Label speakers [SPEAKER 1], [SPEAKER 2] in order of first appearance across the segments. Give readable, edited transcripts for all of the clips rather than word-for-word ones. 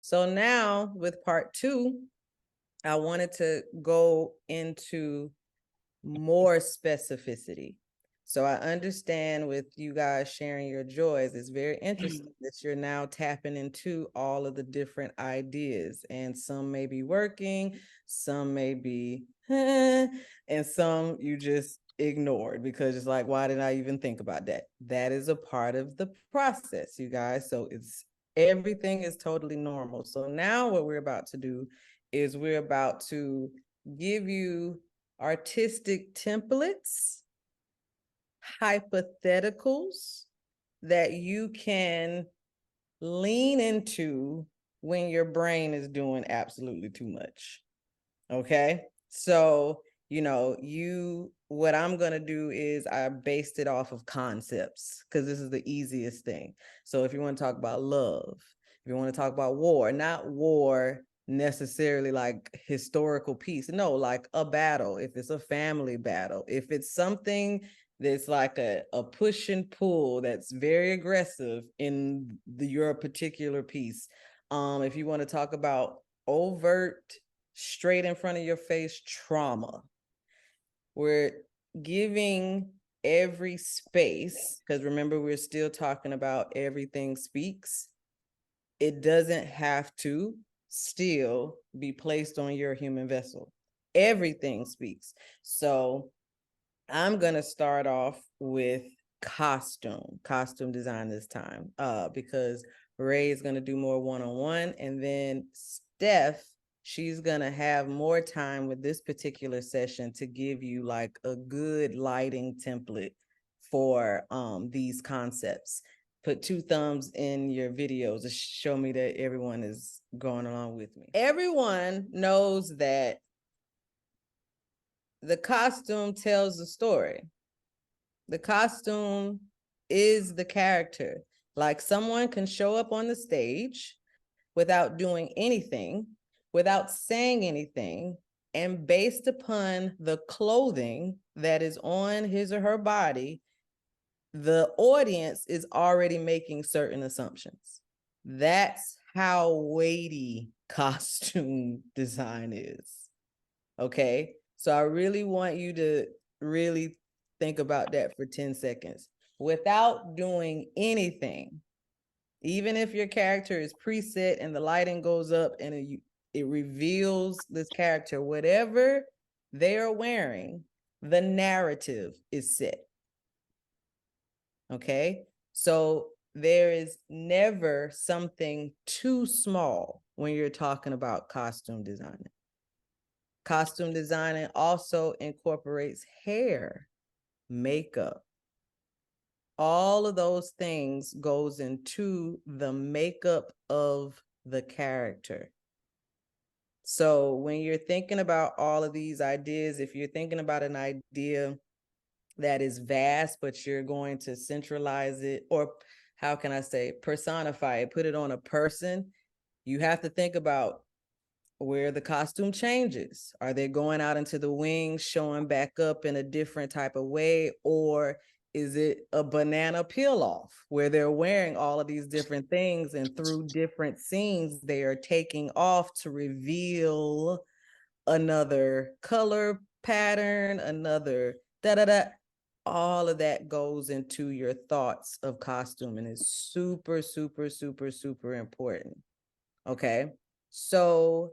[SPEAKER 1] So now with part 2, I wanted to go into more specificity. So I understand with you guys sharing your joys, it's very interesting that you're now tapping into all of the different ideas, and some may be working, some may be, and some you just ignored because it's like, why did I even think about that? That is a part of the process, you guys. So everything is totally normal. So now what we're about to do is we're about to give you artistic templates, hypotheticals that you can lean into when your brain is doing absolutely too much. Okay. So, what I'm going to do is I based it off of concepts because this is the easiest thing. So if you want to talk about love, if you want to talk about war, not war necessarily like historical peace, no, like a battle, if it's a family battle, if it's something that's like a push and pull that's very aggressive in your particular piece. If you want to talk about overt, straight in front of your face trauma, we're giving every space, because remember, we're still talking about everything speaks. It doesn't have to still be placed on your human vessel. Everything speaks. So I'm going to start off with costume design this time, because Ray is going to do more one-on-one, and then Steph, she's going to have more time with this particular session to give you like a good lighting template for these concepts. Put 2 thumbs in your videos to show me that everyone is going along with me. Everyone knows that the costume tells the story. The costume is the character. Like, someone can show up on the stage without doing anything, without saying anything, and based upon the clothing that is on his or her body, the audience is already making certain assumptions. That's how weighty costume design is. Okay. So I really want you to really think about that for 10 seconds without doing anything. Even if your character is preset and the lighting goes up and it reveals this character, whatever they are wearing, the narrative is set. Okay. So there is never something too small when you're talking about costume designing. Costume designing also incorporates hair, makeup. All of those things goes into the makeup of the character. So when you're thinking about all of these ideas, if you're thinking about an idea that is vast, but you're going to centralize it, or how can I say, personify it, put it on a person, you have to think about where the costume changes. Are they going out into the wings, showing back up in a different type of way? Or is it a banana peel off where they're wearing all of these different things, and through different scenes, they are taking off to reveal another color pattern, another da-da-da. All of that goes into your thoughts of costume, and is super, super, super, super important. Okay. So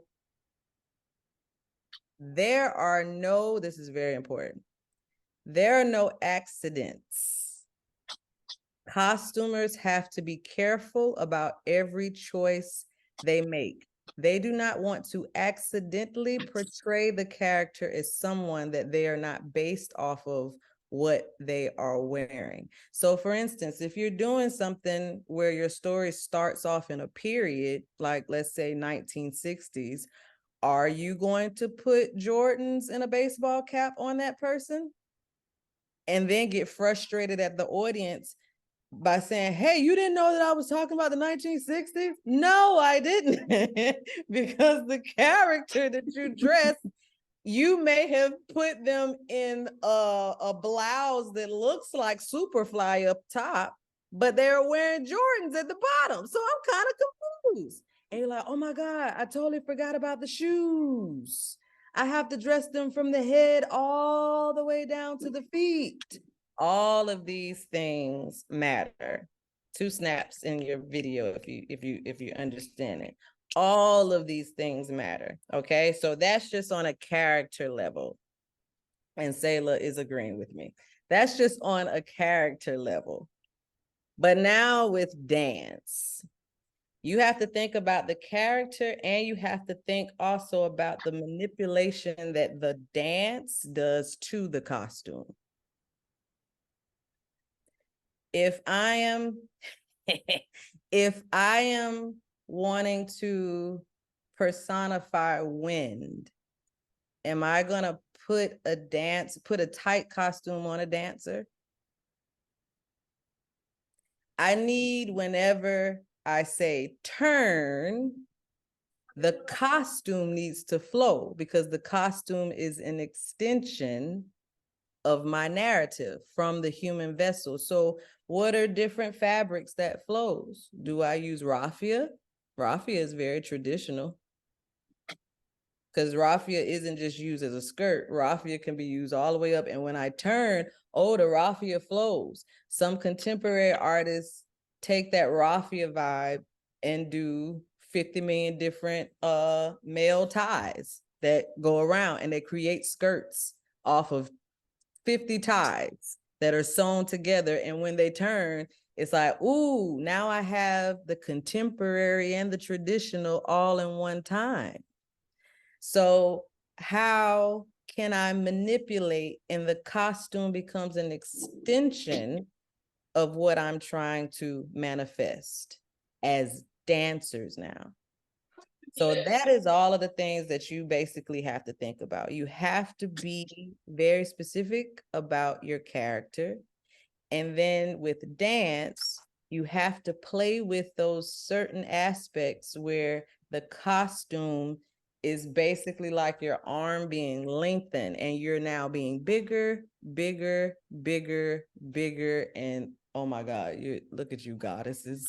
[SPEAKER 1] this is very important. There are no accidents. Costumers have to be careful about every choice they make. They do not want to accidentally portray the character as someone that they are not, based off of what they are wearing. So for instance, if you're doing something where your story starts off in a period, like let's say 1960s, are you going to put Jordans and a baseball cap on that person and then get frustrated at the audience by saying, hey, you didn't know that I was talking about the 1960s? No, I didn't. Because the character that you dressed, you may have put them in a blouse that looks like Superfly up top, but they're wearing Jordans at the bottom. So I'm kind of confused. And you're like, oh my God, I totally forgot about the shoes. I have to dress them from the head all the way down to the feet. All of these things matter. 2 snaps in your video if you understand it. All of these things matter. Okay. So that's just on a character level. And Selah is agreeing with me. That's just on a character level. But now with dance, you have to think about the character, and you have to think also about the manipulation that the dance does to the costume. If I am if I am wanting to personify wind, am I going to put a tight costume on a dancer? I need, whenever I say turn, the costume needs to flow, because the costume is an extension of my narrative from the human vessel. So what are different fabrics that flows? Do I use raffia? Raffia is very traditional, because raffia isn't just used as a skirt. Raffia can be used all the way up. And when I turn, oh, the raffia flows. Some contemporary artists take that raffia vibe and do 50 million different male ties that go around, and they create skirts off of 50 ties that are sewn together. And when they turn, it's like, ooh, now I have the contemporary and the traditional all in one time. So how can I manipulate, and the costume becomes an extension of what I'm trying to manifest as dancers now. So that is all of the things that you basically have to think about. You have to be very specific about your character. And then with dance, you have to play with those certain aspects where the costume is basically like your arm being lengthened, and you're now being bigger, bigger, bigger, bigger. And oh my God, look at you, goddesses.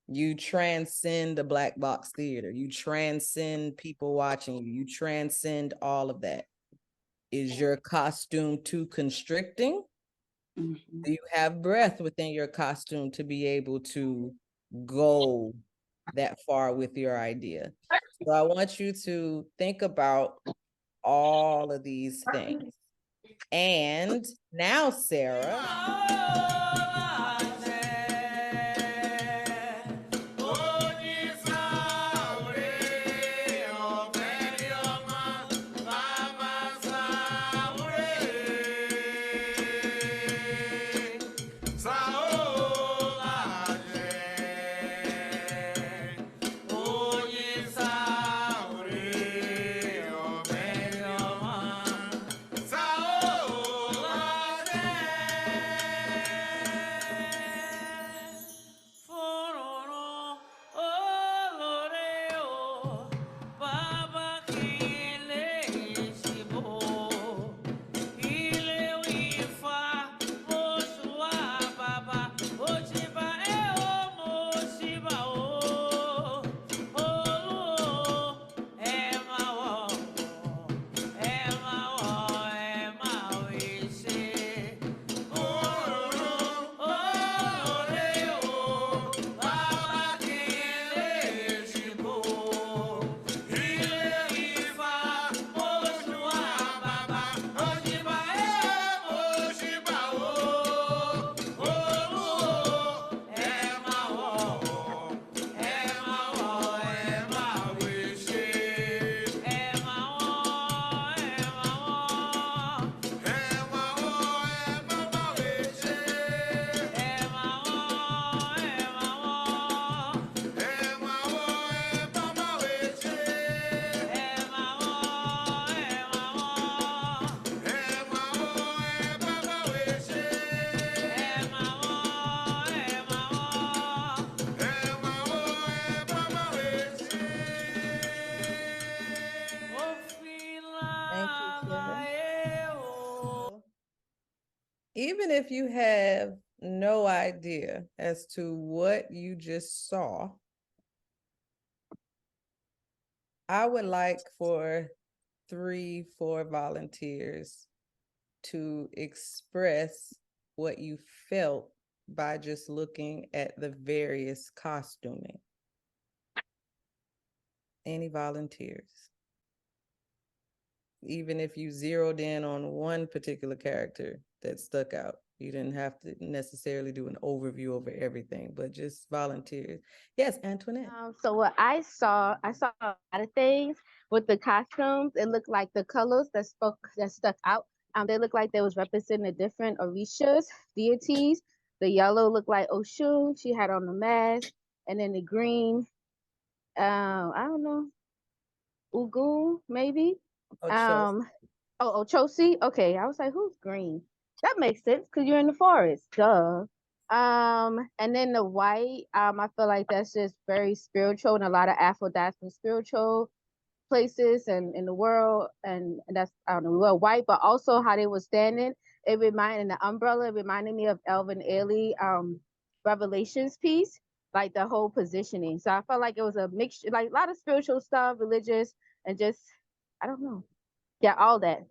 [SPEAKER 1] You transcend the black box theater. You transcend people watching you. You transcend all of that. Is your costume too constricting? Mm-hmm. Do you have breath within your costume to be able to go that far with your idea? So I want you to think about all of these things. And now, Sarah. Even if you have no idea as to what you just saw, I would like for 3-4 volunteers to express what you felt by just looking at the various costuming. Any volunteers? Even if you zeroed in on one particular character that stuck out, you didn't have to necessarily do an overview over everything, but just volunteers. Yes, Antoinette.
[SPEAKER 2] So what I saw a lot of things with the costumes. It looked like the colors that stuck out. They looked like they was representing the different orishas, deities. The yellow looked like Oshun. She had on the mask, and then the green, I don't know, Ugu maybe.
[SPEAKER 1] Ocho.
[SPEAKER 2] Um, oh, Ochosi. Okay, I was like, who's green? That makes sense because you're in the forest. Duh. And then the white, I feel like that's just very spiritual and a lot of Afro-Diaspora spiritual places and in the world, and that's I don't know, well, white, but also how they were standing. It reminded the umbrella. It reminded me of Elvin Ailey, Revelations piece, like the whole positioning. So I felt like it was a mixture, like a lot of spiritual stuff, religious, and just I don't know, yeah, all that.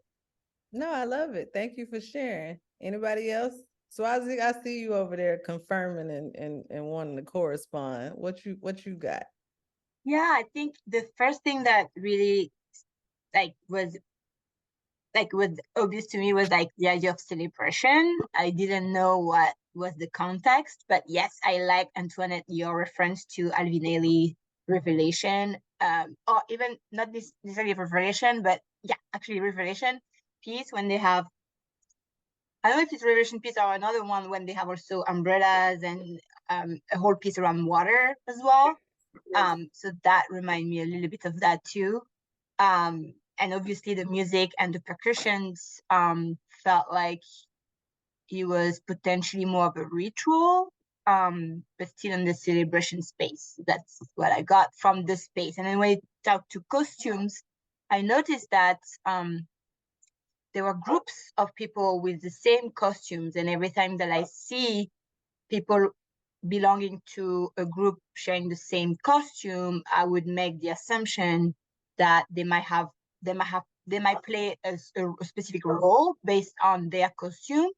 [SPEAKER 1] No, I love it. Thank you for sharing. Anybody else? Swazi, I see you over there confirming and wanting to correspond. What you got?
[SPEAKER 3] Yeah, I think the first thing that really was obvious to me was like the idea of celebration. I didn't know what was the context, but yes, I like Antoinette your reference to Alvin Ailey Revelation, or even not this necessarily Revelation, but yeah, actually Revelation piece when they have. I don't know if it's Revelation piece or another one when they have also umbrellas and a whole piece around water as well. So that reminded me a little bit of that too. And obviously the music and the percussions felt like it was potentially more of a ritual, but still in the celebration space. That's what I got from the space. And then when I talked to costumes, I noticed that there were groups of people with the same costumes, and every time that I see people belonging to a group sharing the same costume, I would make the assumption that they might play a specific role based on their costume.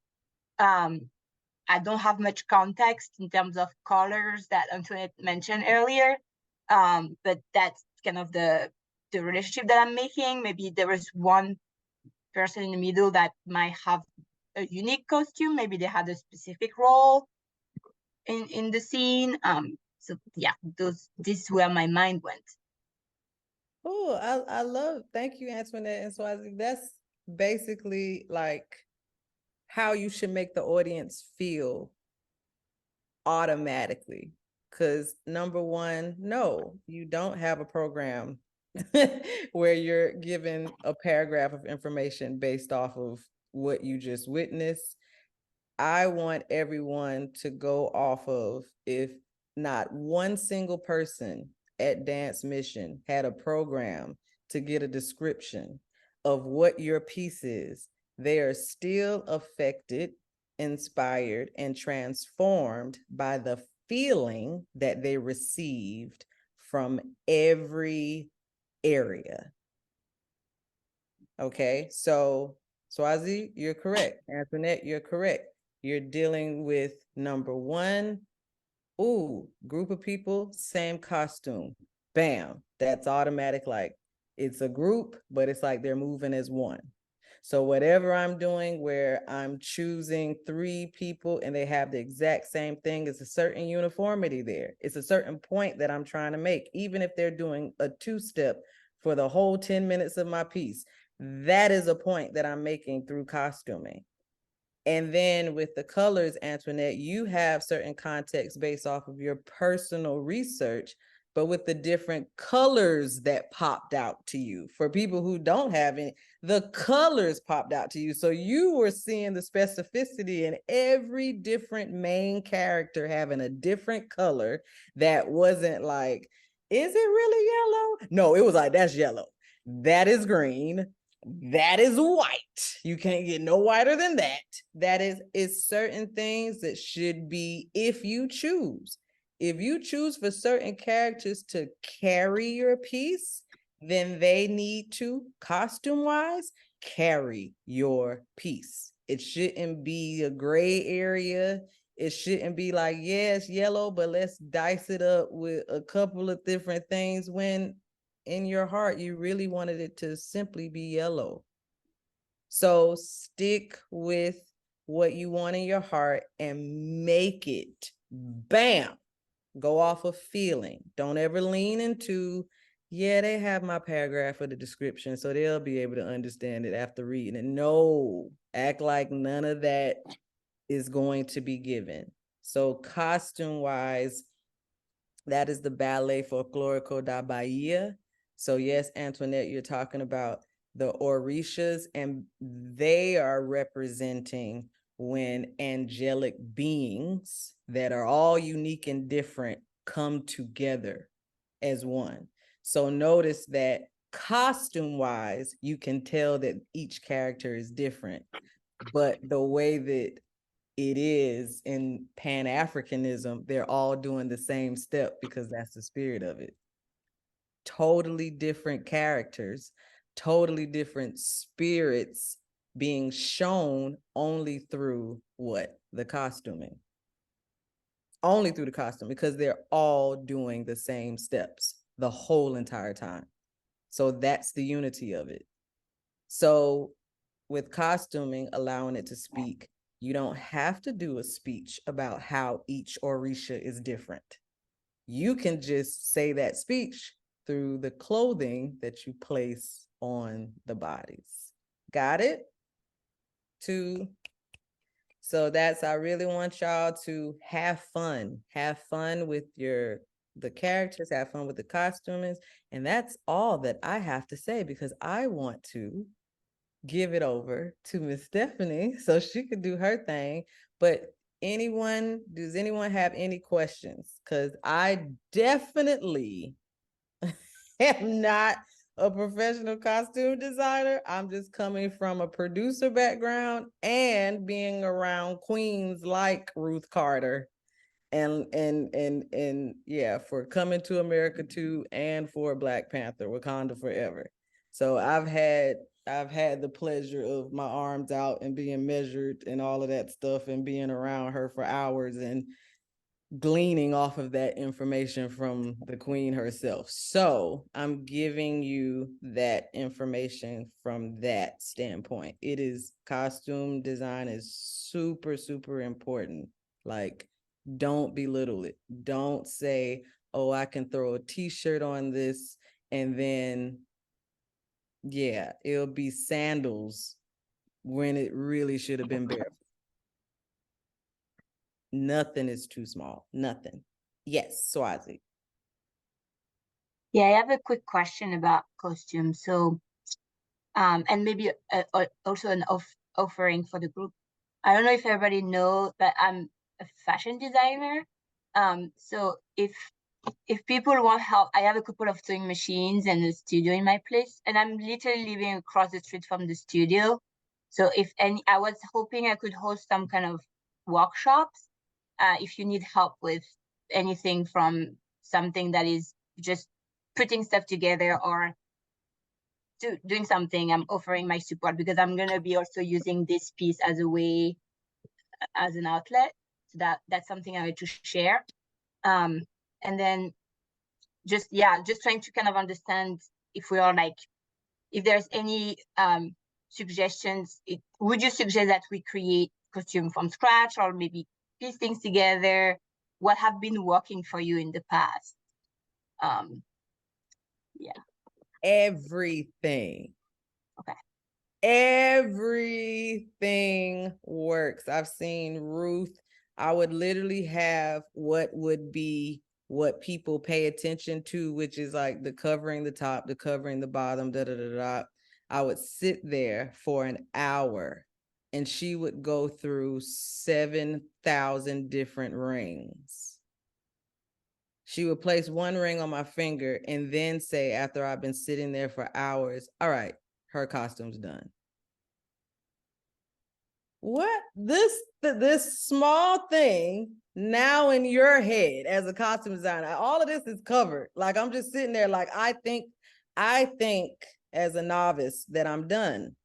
[SPEAKER 3] I don't have much context in terms of colors that Antoinette mentioned earlier, but that's kind of the relationship that I'm making. Maybe there is one person in the middle that might have a unique costume. Maybe they had a specific role in the scene. So yeah, this is where my mind went.
[SPEAKER 1] Oh, I love. Thank you, Antoinette and Swazi. That's basically like how you should make the audience feel automatically. Because number one, no, you don't have a program where you're given a paragraph of information based off of what you just witnessed. I want everyone to go off of, if not one single person at Dance Mission had a program to get a description of what your piece is, they are still affected, inspired, and transformed by the feeling that they received from every area. Okay, so Swazi, you're correct. Antoinette, you're correct. You're dealing with number one, ooh, group of people, same costume. Bam, that's automatic. Like it's a group, but it's like they're moving as one. So whatever I'm doing where I'm choosing 3 people and they have the exact same thing, it's a certain uniformity there. It's a certain point that I'm trying to make, even if they're doing a 2-step for the whole 10 minutes of my piece. That is a point that I'm making through costuming. And then with the colors, Antoinette, you have certain context based off of your personal research, but with the different colors that popped out to you. For people who don't have any, the colors popped out to you. So you were seeing the specificity in every different main character having a different color that wasn't like, is it really yellow? No, it was like, that's yellow. That is green. That is white. You can't get no whiter than that. That is certain things that should be, if you choose for certain characters to carry your piece, then they need to, costume wise, carry your piece. It shouldn't be a gray area. It shouldn't be like, yeah, it's yellow, but let's dice it up with a couple of different things, when in your heart you really wanted it to simply be yellow. So stick with what you want in your heart and make it, bam, go off of feeling. Don't ever lean into, yeah, they have my paragraph of the description, so they'll be able to understand it after reading it. No, act like none of that is going to be given. So costume wise, that is the Ballet Folklorico da Bahia. So yes, Antoinette, you're talking about the Orishas, and they are representing when angelic beings that are all unique and different come together as one. So notice that costume wise, you can tell that each character is different, but the way that it is in Pan-Africanism, they're all doing the same step because that's the spirit of it. Totally different characters, totally different spirits being shown only through what? The costuming. Only through the costume, because they're all doing the same steps the whole entire time. So that's the unity of it. So with costuming, allowing it to speak, you don't have to do a speech about how each Orisha is different. You can just say that speech through the clothing that you place on the bodies. Got it? So that's, I really want y'all to have fun. Have fun with the characters, have fun with the costumings. And that's all that I have to say, because I want to give it over to Miss Stephanie so she could do her thing. But does anyone have any questions? Because I definitely am not a professional costume designer. I'm just coming from a producer background and being around queens like Ruth Carter and yeah, for Coming to America 2 and for Black Panther, Wakanda Forever. So I've had the pleasure of my arms out and being measured and all of that stuff, and being around her for hours and gleaning off of that information from the queen herself. So I'm giving you that information from that standpoint. It is, costume design is super, super important. Like, don't belittle it. Don't say, oh, I can throw a t-shirt on this and then, yeah, it'll be sandals when it really should have been barefoot. Nothing is too small. Nothing. Yes, Swazi.
[SPEAKER 3] Yeah, I have a quick question about costumes. So, and maybe also an offering for the group. I don't know if everybody knows that I'm a fashion designer. So if people want help, I have a couple of sewing machines and a studio in my place, and I'm literally living across the street from the studio. So I was hoping I could host some kind of workshops. If you need help with anything from something that is just putting stuff together or doing something, I'm offering my support, because I'm going to be also using this piece as a way, as an outlet. So that's something I had to share. And then just trying to kind of understand if we are like, if there's any suggestions, would you suggest that we create costume from scratch, or maybe piece things together? What have been working for you in the past? Yeah.
[SPEAKER 1] Everything.
[SPEAKER 3] Okay.
[SPEAKER 1] Everything works. I've seen Ruth. I would literally have what would be what people pay attention to, which is like the covering the top, the covering the bottom, da da da da. I would sit there for an hour and she would go through 7,000 different rings. She would place one ring on my finger and then say, after I've been sitting there for hours, all right, her costume's done. What? This small thing now in your head as a costume designer, all of this is covered. Like, I'm just sitting there like, I think I think as a novice that I'm done.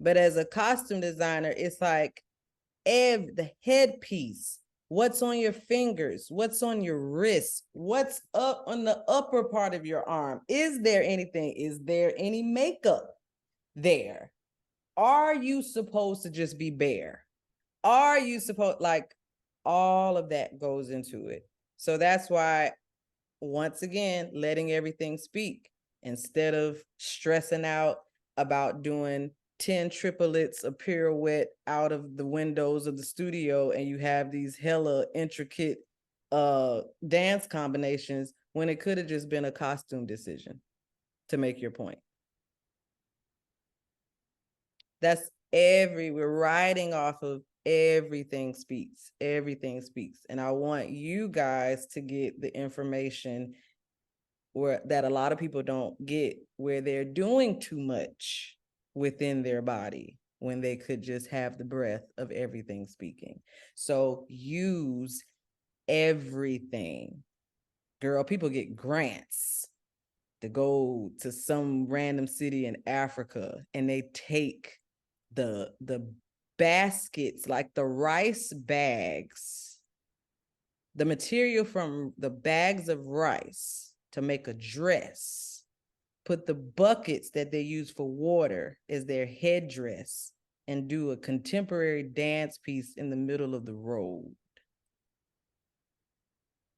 [SPEAKER 1] But as a costume designer, it's like the headpiece, what's on your fingers, what's on your wrist, what's up on the upper part of your arm. Is there anything? Is there any makeup there? Are you supposed to just be bare? Are you supposed, like, all of that goes into it. So that's why, once again, letting everything speak instead of stressing out about doing 10 triplets, a pirouette out of the windows of the studio, and you have these hella intricate dance combinations when it could have just been a costume decision to make your point. That's we're riding off of everything speaks. And I want you guys to get the information that a lot of people don't get, where they're doing too much within their body when they could just have the breath of everything speaking. So use everything. Girl, people get grants to go to some random city in Africa, and they take the baskets, like the rice bags, the material from the bags of rice to make a dress, put the buckets that they use for water as their headdress, and do a contemporary dance piece in the middle of the road.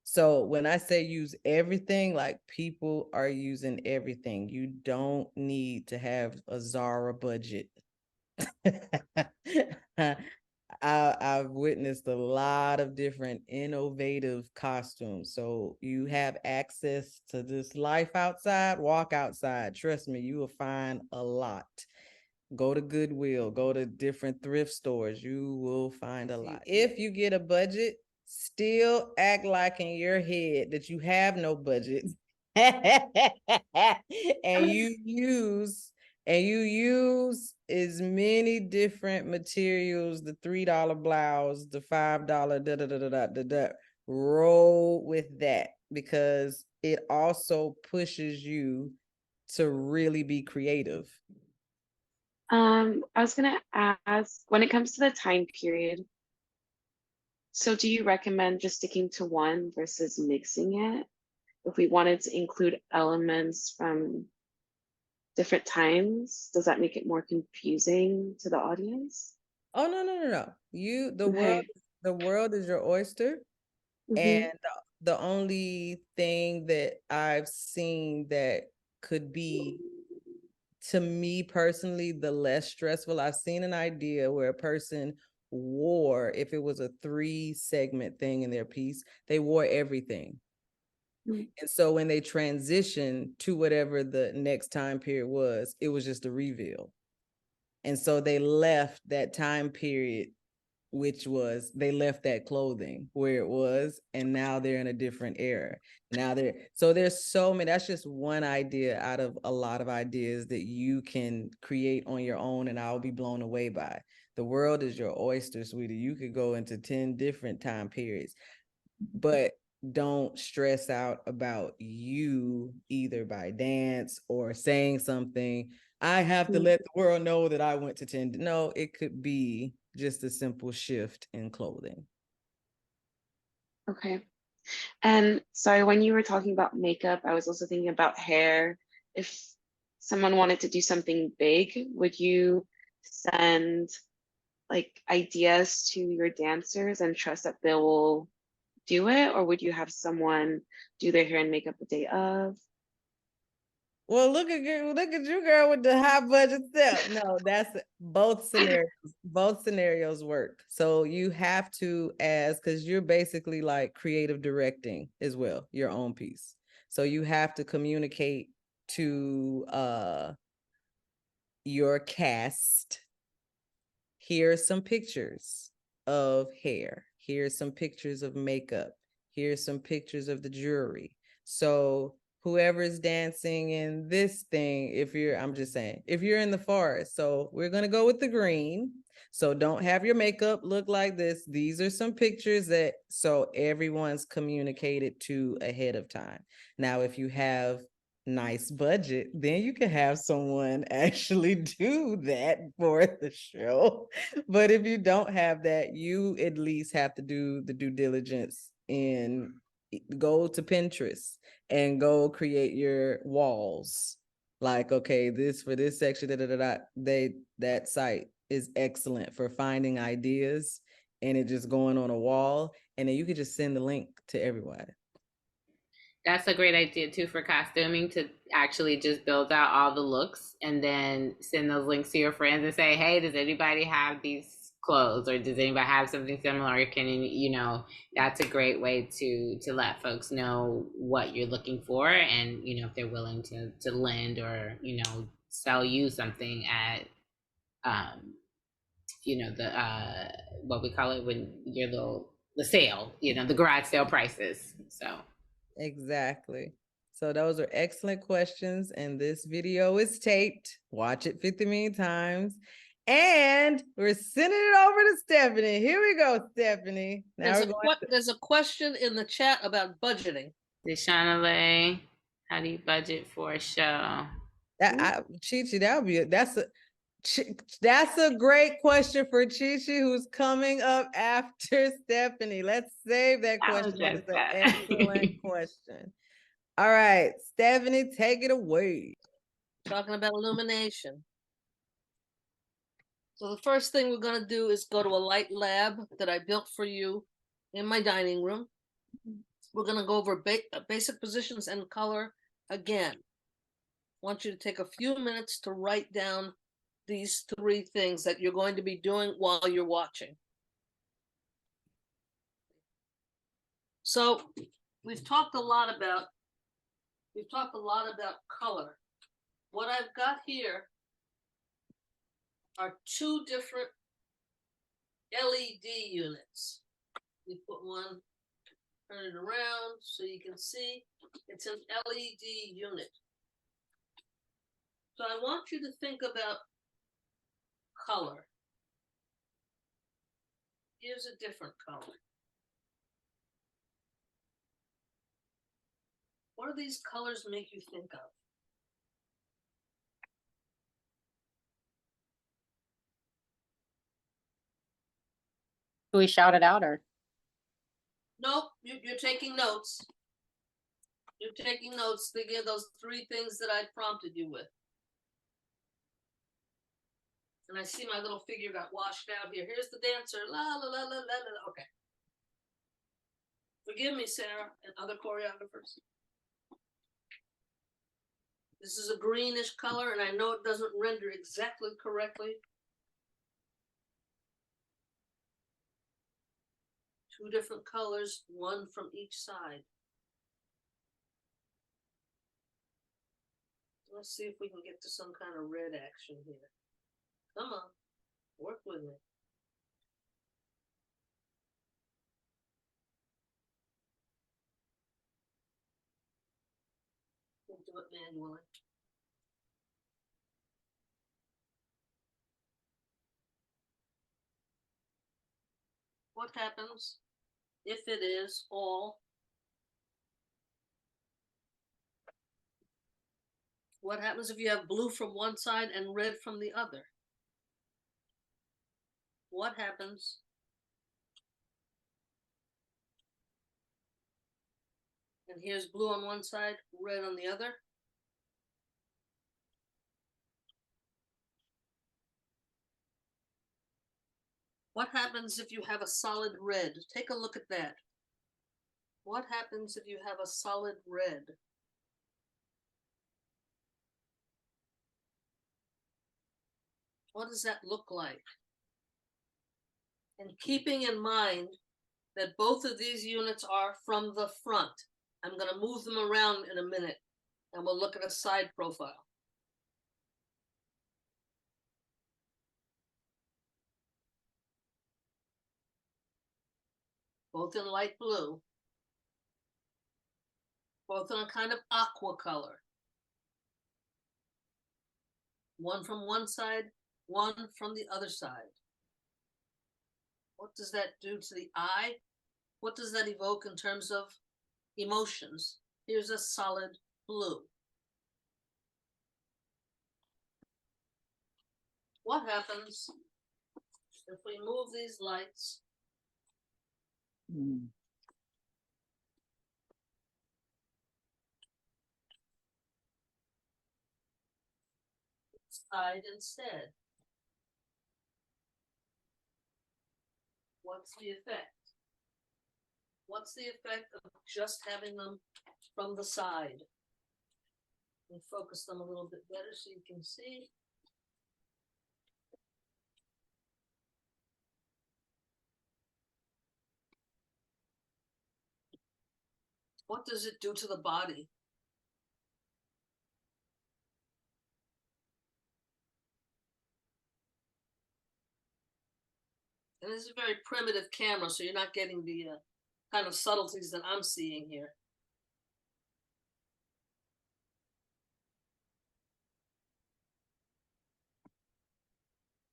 [SPEAKER 1] So when I say use everything, like, people are using everything. You don't need to have a Zara budget. I've witnessed a lot of different innovative costumes. So you have access to this life outside, walk outside. Trust me, you will find a lot. Go to Goodwill, go to different thrift stores. You will find a lot. If you get a budget, still act like in your head that you have no budget. and you use as many different materials, the $3 blouse, the $5 da da da da da da da. Roll with that, because it also pushes you to really be creative.
[SPEAKER 4] I was gonna ask, when it comes to the time period, so do you recommend just sticking to one versus mixing it? If we wanted to include elements from different times, does that make it more confusing to the audience?
[SPEAKER 1] Oh, no.
[SPEAKER 4] Okay.
[SPEAKER 1] The world is your oyster.
[SPEAKER 4] Mhm.
[SPEAKER 1] And the only thing that I've seen that could be, to me personally, the less stressful, I've seen an idea where a person wore, if it was a 3-segment thing in their piece, they wore everything.
[SPEAKER 4] Mm.
[SPEAKER 1] And so when they transitioned to whatever the next time period was, it was just a reveal. And so they left that time period, which was, they left that clothing where it was, and now they're in a different era. So there's so many. That's just one idea out of a lot of ideas that you can create on your own, and I'll be blown away by. The world is your oyster, sweetie. You could go into 10 different time periods, but don't stress out about you either by dance or saying something. I have to let the world know that I went to 10. No, it could be just a simple shift in clothing.
[SPEAKER 4] Okay. And sorry, when you were talking about makeup, I was also thinking about hair. If someone wanted to do something big, would you send like ideas to your dancers and trust that they will do it? Or would you have someone do their hair and makeup the day of?
[SPEAKER 1] Well, look at you, girl, with the high budget stuff. No, that's both scenarios. Both scenarios work. So you have to because you're basically like creative directing as well, your own piece. So you have to communicate to your cast. Here's some pictures of hair. Here's some pictures of makeup. Here's some pictures of the jewelry. So whoever is dancing in this thing, I'm just saying, if you're in the forest, so we're going to go with the green. So don't have your makeup look like this. These are some pictures so everyone's communicated to ahead of time. Now, if you have nice budget, then you can have someone actually do that for the show. But if you don't have that, you at least have to do the due diligence and go to Pinterest and go create your walls. Like, okay, this for this section, that site is excellent for finding ideas and it just going on a wall. And then you could just send the link to everyone.
[SPEAKER 5] That's a great idea too for costuming, to actually just build out all the looks and then send those links to your friends and say, hey, does anybody have these clothes, or does anybody have something similar? Or can you know, that's a great way to let folks know what you're looking for, and you know, if they're willing to lend or, you know, sell you something at you know, the what we call it when your little the sale, you know, the garage sale prices. So
[SPEAKER 1] Exactly. So those are excellent questions, and this video is taped. Watch it 50 million times. And we're sending it over to Stephanie. Here we go, Stephanie. Now
[SPEAKER 6] There's a question in the chat about budgeting.
[SPEAKER 5] Deshauna Lay, how do you budget for a show?
[SPEAKER 1] Chi-Chi, that's a great question for Chi-Chi, who's coming up after Stephanie. Let's save that question. It's an excellent question. All right, Stephanie, take it away.
[SPEAKER 6] Talking about illumination. So the first thing we're going to do is go to a light lab that I built for you in my dining room. We're going to go over basic positions and color again. I want you to take a few minutes to write down these 3 things that you're going to be doing while you're watching. So we've talked a lot about color. What I've got here are 2 different LED units. We put one, turn it around so you can see it's an LED unit. So I want you to think about color. Here's a different color. What do these colors make you think of?
[SPEAKER 7] Do we shout it out, or?
[SPEAKER 6] Nope, you're taking notes. You're taking notes, thinking of those 3 things that I prompted you with. And I see my little figure got washed out here. Here's the dancer. La la la la la la. Okay. Forgive me, Sarah, and other choreographers. This is a greenish color, and I know it doesn't render exactly correctly. 2 different colors, one from each side. Let's see if we can get to some kind of red action here. Come on, work with me. We'll do it manually. What happens if it is all? What happens if you have blue from one side and red from the other? What happens and here's blue on one side, red on the other? What happens if you have a solid red? Take a look at that. What happens if you have a solid red? What does that look like? And keeping in mind that both of these units are from the front. I'm going to move them around in a minute, and we'll look at a side profile. Both in light blue. Both in a kind of aqua color. One from one side, one from the other side. What does that do to the eye? What does that evoke in terms of emotions? Here's a solid blue. what happens if we move these lights
[SPEAKER 1] Mm.
[SPEAKER 6] side instead? What's the effect? What's the effect of just having them from the side? And focus them a little bit better so you can see. What does it do to the body? And this is a very primitive camera, so you're not getting the kind of subtleties that I'm seeing here.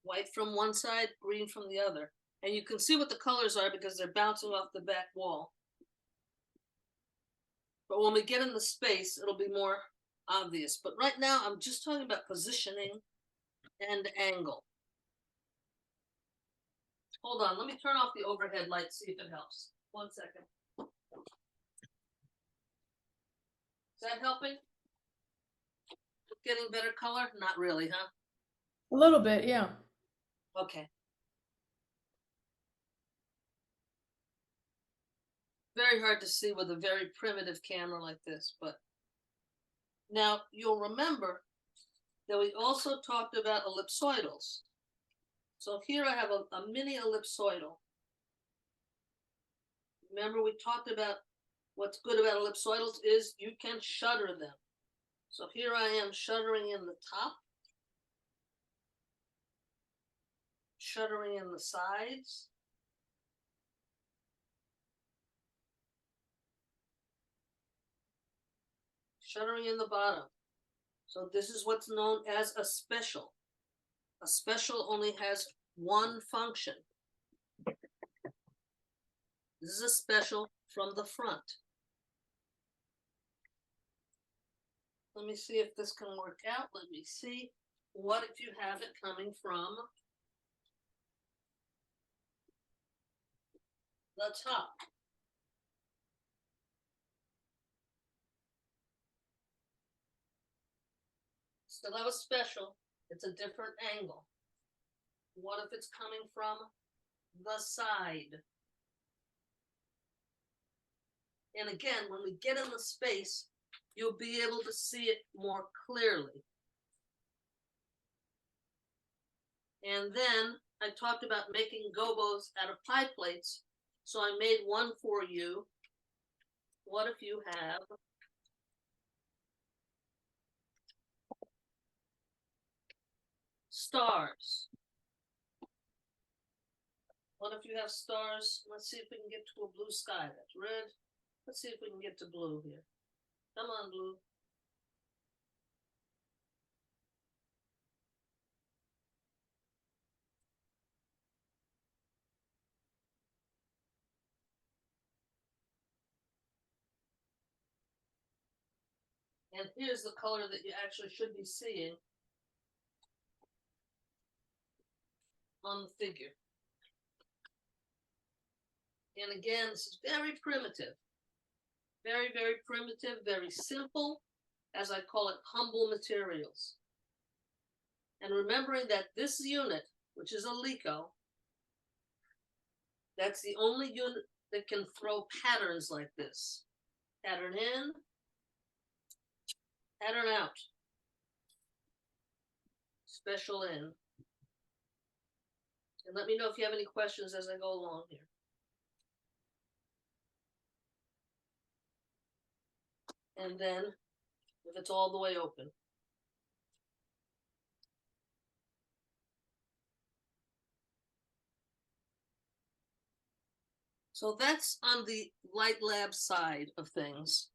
[SPEAKER 6] White from one side, green from the other. And you can see what the colors are because they're bouncing off the back wall. But when we get in the space, it'll be more obvious. But right now, I'm just talking about positioning and angle. Hold on, let me turn off the overhead light, see if it helps. 1 second. Is that helping? Getting better color? Not really, huh?
[SPEAKER 8] A little bit, yeah.
[SPEAKER 6] Okay. Very hard to see with a very primitive camera like this, but now you'll remember that we also talked about ellipsoidals. So here I have a mini ellipsoidal. Remember we talked about what's good about ellipsoidals is you can shutter them. So here I am shuttering in the top, shuttering in the sides, shuttering in the bottom. So this is what's known as a special. A special only has one function. This is a special from the front. Let me see if this can work out. Let me see. What if you have it coming from the top? Still have a special. It's a different angle. What if it's coming from the side? And again, when we get in the space, you'll be able to see it more clearly. And then I talked about making gobos out of pie plates. So I made one for you. What if you have stars? What if you have stars? Let's see if we can get to a blue sky. That's red. Let's see if we can get to blue here. Come on, blue. And here's the color that you actually should be seeing on the figure. And again, this is very primitive. Very, very primitive, very simple, as I call it, humble materials. And remembering that this unit, which is a Leica, that's the only unit that can throw patterns like this. Pattern in, pattern out. Special in. And let me know if you have any questions as I go along here. And then, if it's all the way open. So that's on the Light Lab side of things.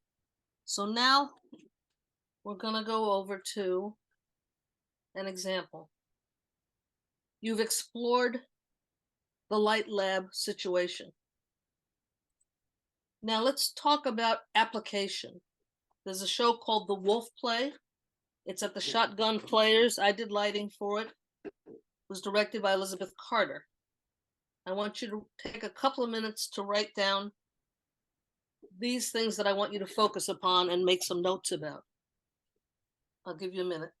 [SPEAKER 6] So now we're gonna go over to an example. You've explored the Light Lab situation. Now let's talk about application. There's a show called The Wolf Play. It's at the Shotgun Players. I did lighting for it. was directed by Elizabeth Carter. I want you to take a couple of minutes to write down these things that I want you to focus upon and make some notes about. I'll give you a minute.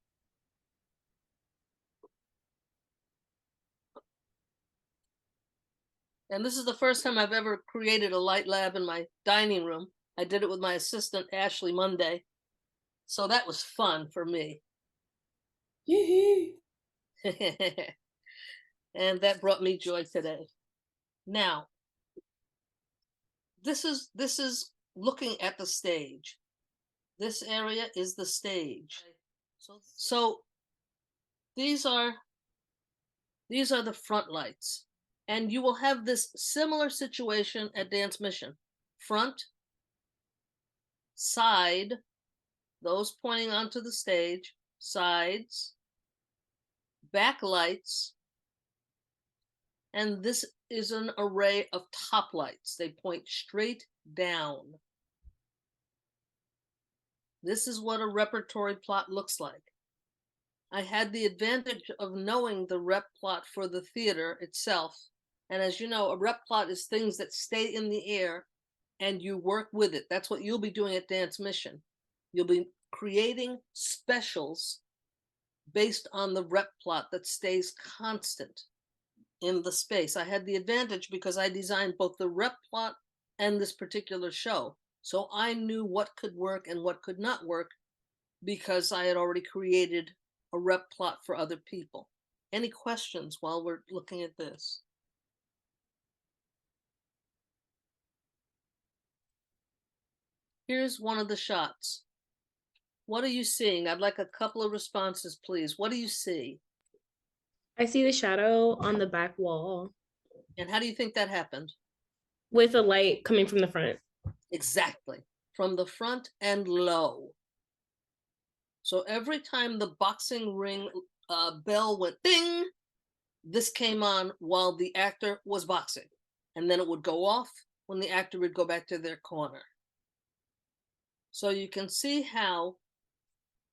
[SPEAKER 6] And this is the first time I've ever created a light lab in my dining room. I did it with my assistant, Ashley Monday. So that was fun for me.
[SPEAKER 8] Yee-hee.
[SPEAKER 6] And that brought me joy today. Now, this is looking at the stage. This area is the stage. So these are the front lights. And you will have this similar situation at Dance Mission. Front, side, those pointing onto the stage, sides, back lights, and this is an array of top lights. They point straight down. This is what a repertory plot looks like. I had the advantage of knowing the rep plot for the theater itself. And as you know, a rep plot is things that stay in the air and you work with it. That's what you'll be doing at Dance Mission. You'll be creating specials based on the rep plot that stays constant in the space. I had the advantage because I designed both the rep plot and this particular show. So I knew what could work and what could not work because I had already created a rep plot for other people. Any questions while we're looking at this? Here's one of the shots. What are you seeing? I'd like a couple of responses, please. What do you see?
[SPEAKER 9] I see the shadow on the back wall
[SPEAKER 6] And how do you think that happened?
[SPEAKER 9] with a light coming from the front.
[SPEAKER 6] Exactly. From the front and low. So every time the boxing ring bell went ding, this came on while the actor was boxing. And then it would go off when the actor would go back to their corner. So you can see how,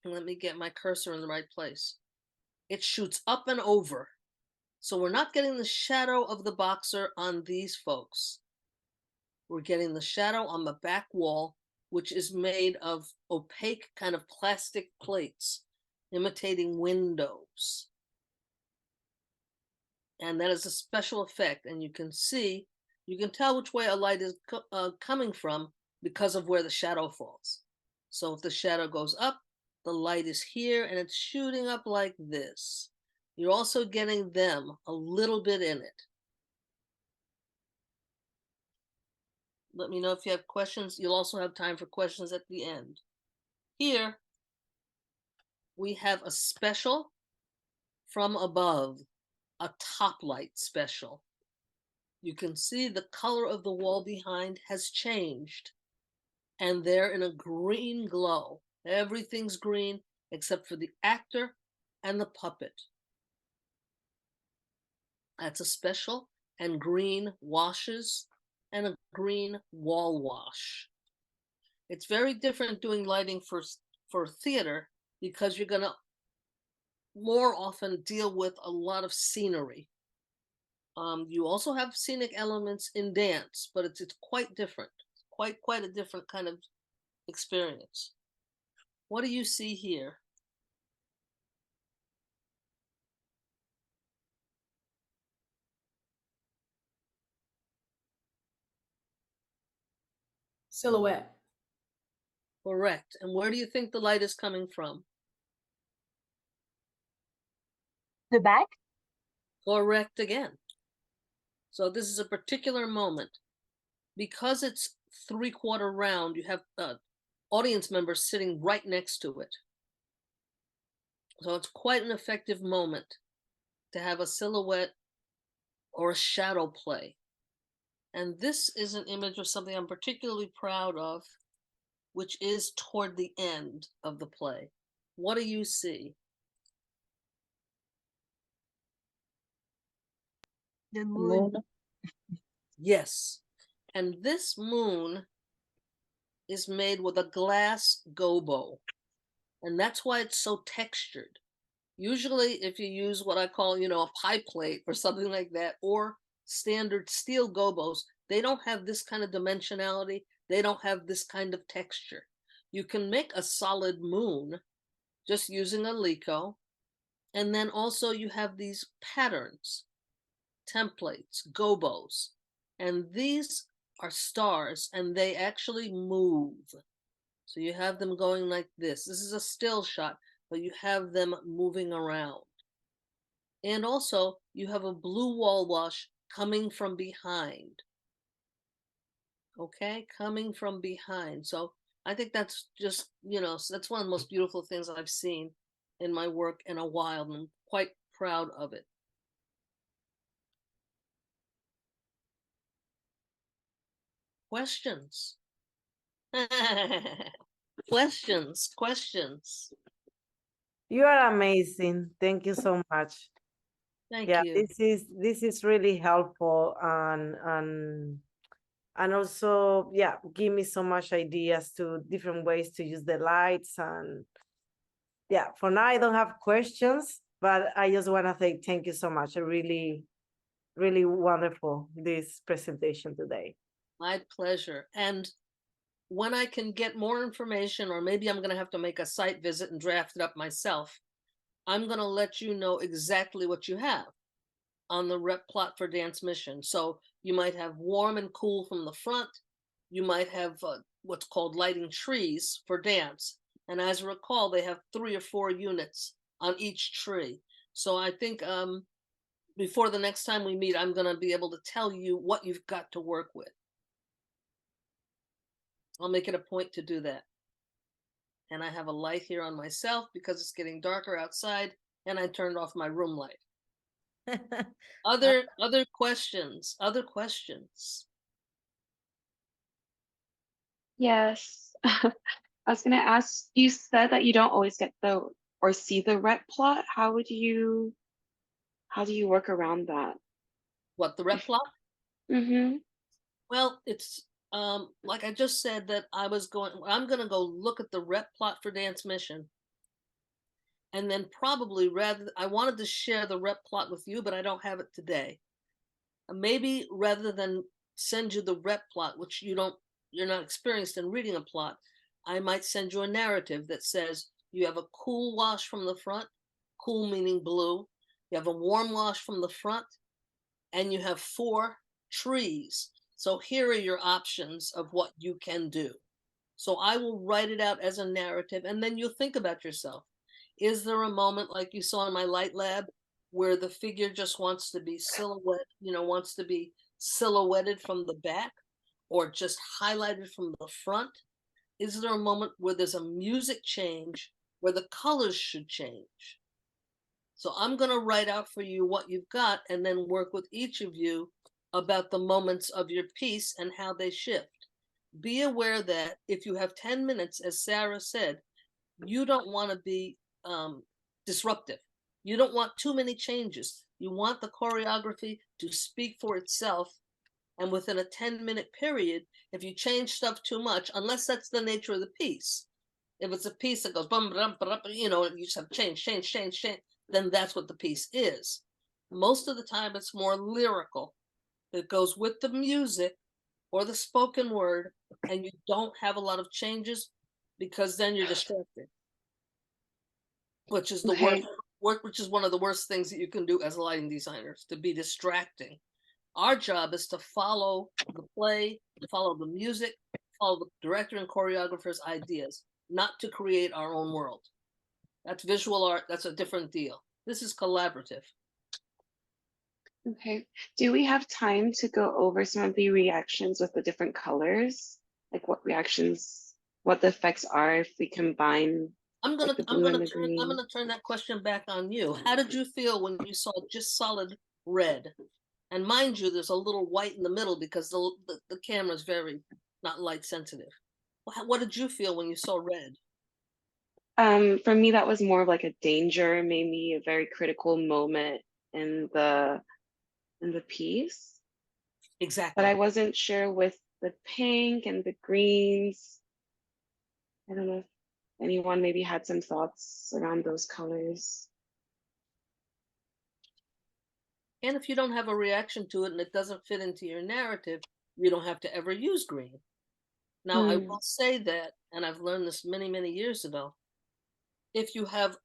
[SPEAKER 6] and let me get my cursor in the right place. It shoots up and over. So we're not getting the shadow of the boxer on these folks. We're getting the shadow on the back wall, which is made of opaque kind of plastic plates, imitating windows. And that is a special effect. And you can see, you can tell which way a light is coming from because of where the shadow falls. So if the shadow goes up, the light is here and it's shooting up like this. You're also getting them a little bit in it. Let me know if you have questions. You'll also have time for questions at the end. Here, we have a special from above, a top light special. You can see the color of the wall behind has changed. And they're in a green glow. Everything's green except for the actor and the puppet. That's a special, and green washes and a green wall wash. It's very different doing lighting for theater because you're gonna more often deal with a lot of scenery. You also have scenic elements in dance, but it's quite different. Quite a different kind of experience. What do you see here?
[SPEAKER 8] Silhouette.
[SPEAKER 6] Correct. And where do you think the light is coming from?
[SPEAKER 3] The back?
[SPEAKER 6] Correct again. So this is a particular moment. Because it's 3/4 round, you have audience members sitting right next to it. So it's quite an effective moment to have a silhouette or a shadow play. And this is an image of something I'm particularly proud of, which is toward the end of the play. What do you see?
[SPEAKER 3] The moon.
[SPEAKER 6] Yes. And this moon is made with a glass gobo. And that's why it's so textured. Usually, if you use what I call, a pie plate or something like that, or standard steel gobos, they don't have this kind of dimensionality. They don't have this kind of texture. You can make a solid moon just using a Leco. And then also you have these patterns, templates, gobos. And these are stars and they actually move. So you have them going like this. This is a still shot, but you have them moving around. And also you have a blue wall wash coming from behind. Okay, coming from behind. So I think that's just, that's one of the most beautiful things I've seen in my work in a while, and I'm quite proud of it. Questions? Questions.
[SPEAKER 10] You are amazing. Thank you so much.
[SPEAKER 6] Thank
[SPEAKER 10] Yeah,
[SPEAKER 6] you.
[SPEAKER 10] this is really helpful and also, yeah, give me so much ideas to different ways to use the lights. And yeah, for now I don't have questions, but I just want to say thank you so much. Really wonderful, this presentation today.
[SPEAKER 6] My pleasure. And when I can get more information, or maybe I'm going to have to make a site visit and draft it up myself, I'm going to let you know exactly what you have on the rep plot for Dance Mission. So you might have warm and cool from the front. You might have what's called lighting trees for dance. And as I recall, they have 3 or 4 units on each tree. So I think before the next time we meet, I'm going to be able to tell you what you've got to work with. I'll make it a point to do that. And I have a light here on myself because it's getting darker outside, and I turned off my room light. Other questions? Other questions?
[SPEAKER 4] Yes. I was gonna ask, you said that you don't always get or see the rep plot. How do you work around that?
[SPEAKER 6] What, the rep plot?
[SPEAKER 4] Mm-hmm.
[SPEAKER 6] Well, it's like I just said that I'm gonna go look at the rep plot for Dance Mission. And then probably I wanted to share the rep plot with you, but I don't have it today. Maybe rather than send you the rep plot, which you're not experienced in reading a plot, I might send you a narrative that says you have a cool wash from the front, cool meaning blue, you have a warm wash from the front, and you have 4 trees. So here are your options of what you can do. So I will write it out as a narrative, and then you'll think about yourself. Is there a moment like you saw in my light lab where the figure just wants to be silhouetted from the back, or just highlighted from the front? Is there a moment where there's a music change where the colors should change? So I'm going to write out for you what you've got and then work with each of you about the moments of your piece and how they shift. Be aware that if you have 10 minutes, as Sarah said, you don't want to be disruptive. You don't want too many changes. You want the choreography to speak for itself. And within a 10-minute period, if you change stuff too much, unless that's the nature of the piece, if it's a piece that goes bum, bum, bum, you just have change, then that's what the piece is. Most of the time, it's more lyrical. It goes with the music or the spoken word, and you don't have a lot of changes because then you're distracted, which is which is one of the worst things that you can do as lighting designers, to be distracting. Our job is to follow the play, follow the music, follow the director and choreographer's ideas, not to create our own world. That's visual art. That's a different deal. This is collaborative.
[SPEAKER 4] Okay. Do we have time to go over some of the reactions with the different colors? Like what the effects are if we combine
[SPEAKER 6] I'm gonna
[SPEAKER 4] green?
[SPEAKER 6] turn that question back on you. How did you feel when you saw just solid red? And mind you, there's a little white in the middle because the camera is very not light sensitive. What did you feel when you saw red?
[SPEAKER 4] For me, that was more of like a danger, maybe a very critical moment in the piece.
[SPEAKER 6] Exactly.
[SPEAKER 4] But I wasn't sure with the pink and the greens. I don't know if anyone maybe had some thoughts around those colors.
[SPEAKER 6] And if you don't have a reaction to it and it doesn't fit into your narrative, you don't have to ever use green. Now, I will say that, and I've learned this many, many years ago, if you have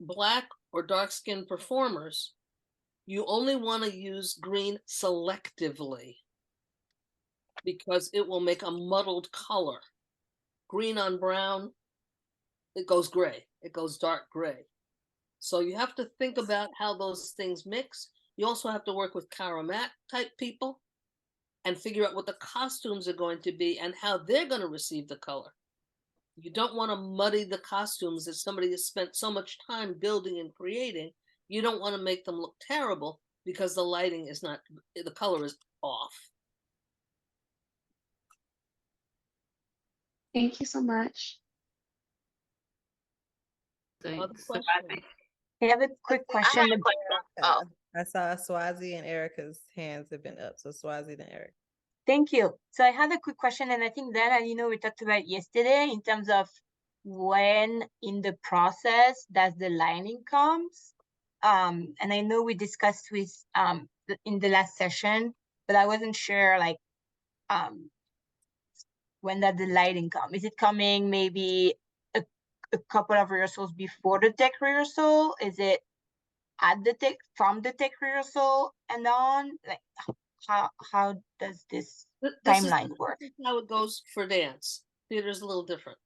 [SPEAKER 6] Black or dark-skinned performers, you only want to use green selectively because it will make a muddled color. Green on brown, it goes gray. It goes dark gray. So you have to think about how those things mix. You also have to work with Karamat type people and figure out what the costumes are going to be and how they're going to receive the color. You don't want to muddy the costumes that somebody has spent so much time building and creating. You don't want to make them look terrible because the lighting is not, the color is off.
[SPEAKER 4] Thank you so much.
[SPEAKER 6] Other
[SPEAKER 5] So I
[SPEAKER 6] questions?
[SPEAKER 5] think
[SPEAKER 3] I have a quick question.
[SPEAKER 1] I saw Swazi and Erica's hands have been up. So Swazi and Erica.
[SPEAKER 3] Thank you. So I had a quick question, and I think that, we talked about yesterday in terms of when in the process does the lining comes. And I know we discussed with in the last session, but I wasn't sure like when does the lighting come? Is it coming maybe a couple of rehearsals before the tech rehearsal? Is it at the tech, from the tech rehearsal and on? Like how does this timeline work?
[SPEAKER 6] This is how it goes for dance. Theater's a little different.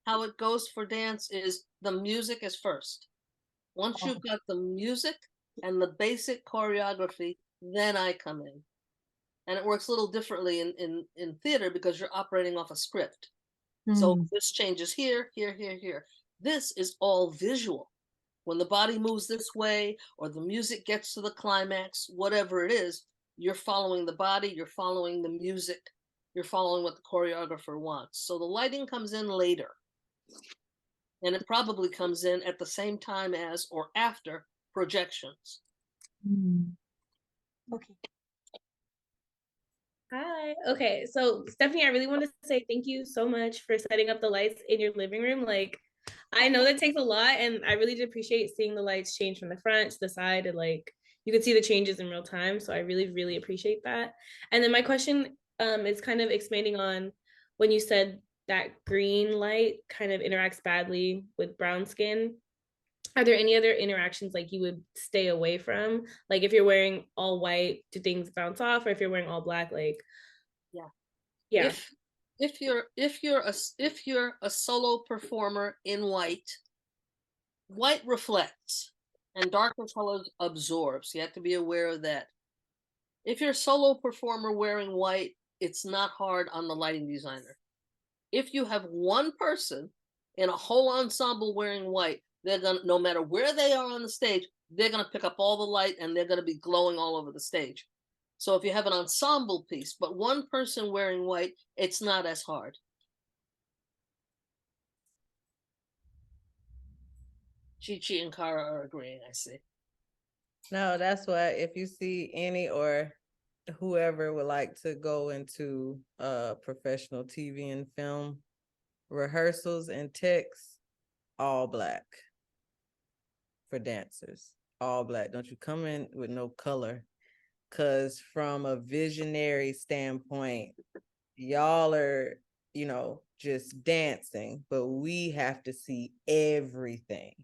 [SPEAKER 6] How it goes for dance is the music is first. Once you've got the music and the basic choreography, then I come in. And it works a little differently in theater because you're operating off a script. So this changes here, here, here, here. This is all visual. When the body moves this way or the music gets to the climax, whatever it is, you're following the body, you're following the music, you're following what the choreographer wants. So the lighting comes in later. And it probably comes in at the same time as or after projections.
[SPEAKER 3] Okay.
[SPEAKER 9] Hi. Okay. So Stephanie, I really want to say thank you so much for setting up the lights in your living room. Like, I know that takes a lot, and I really did appreciate seeing the lights change from the front to the side, and like you could see the changes in real time. So I really, really appreciate that. And then my question is kind of expanding on when you said that green light kind of interacts badly with brown skin. Are there any other interactions like you would stay away from? Like if you're wearing all white, do things bounce off? Or if you're wearing all black, like yeah.
[SPEAKER 6] If you're a solo performer in white, white reflects and darker colors absorbs. You have to be aware of that. If you're a solo performer wearing white, it's not hard on the lighting designer. If you have one person in a whole ensemble wearing white, they're gonna, no matter where they are on the stage, they're gonna pick up all the light and they're gonna be glowing all over the stage. So if you have an ensemble piece, but one person wearing white, it's not as hard. Chi-Chi and Kara are agreeing, I see.
[SPEAKER 1] No, that's why if you see any or whoever would like to go into professional TV and film rehearsals and techs, all black for dancers, all black. Don't you come in with no color, because from a visionary standpoint, y'all are, just dancing, but we have to see everything.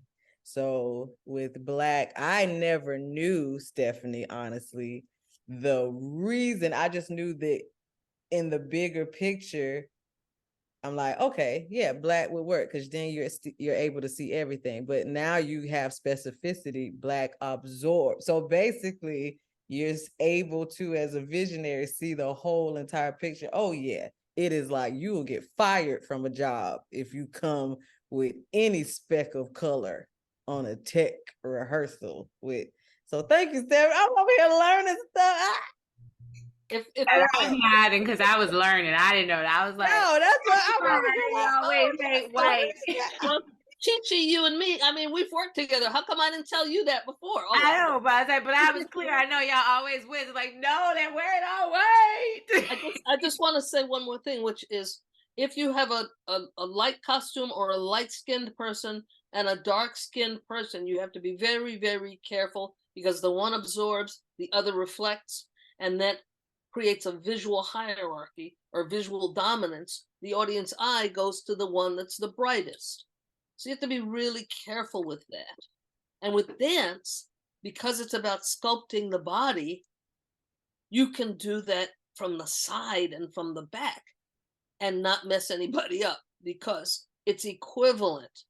[SPEAKER 1] So with black, I never knew, Stephanie, honestly, the reason. I just knew that in the bigger picture, I'm like, okay, yeah, black would work because then you're able to see everything. But now you have specificity, black absorb. So basically, you're able to, as a visionary, see the whole entire picture. Oh yeah, it is like you will get fired from a job if you come with any speck of color on a tech rehearsal with. So thank you, Stephanie. I'm over here learning stuff.
[SPEAKER 6] If
[SPEAKER 5] I'm nodding because I was learning. I didn't know that. I was like,
[SPEAKER 1] no, that's what I'm
[SPEAKER 5] wait, white.
[SPEAKER 6] well, Chi-Chi, you and me, I mean, we've worked together. How come I didn't tell you that before? Oh,
[SPEAKER 5] I know, but I was like, but I was clear. I know y'all always win. Like, no, they're wearing all white.
[SPEAKER 6] I just want to say one more thing, which is if you have a light costume or a light-skinned person and a dark-skinned person, you have to be very, very careful because the one absorbs, the other reflects, and that creates a visual hierarchy or visual dominance. The audience eye goes to the one that's the brightest. So you have to be really careful with that. And with dance, because it's about sculpting the body, you can do that from the side and from the back and not mess anybody up because it's equivalent.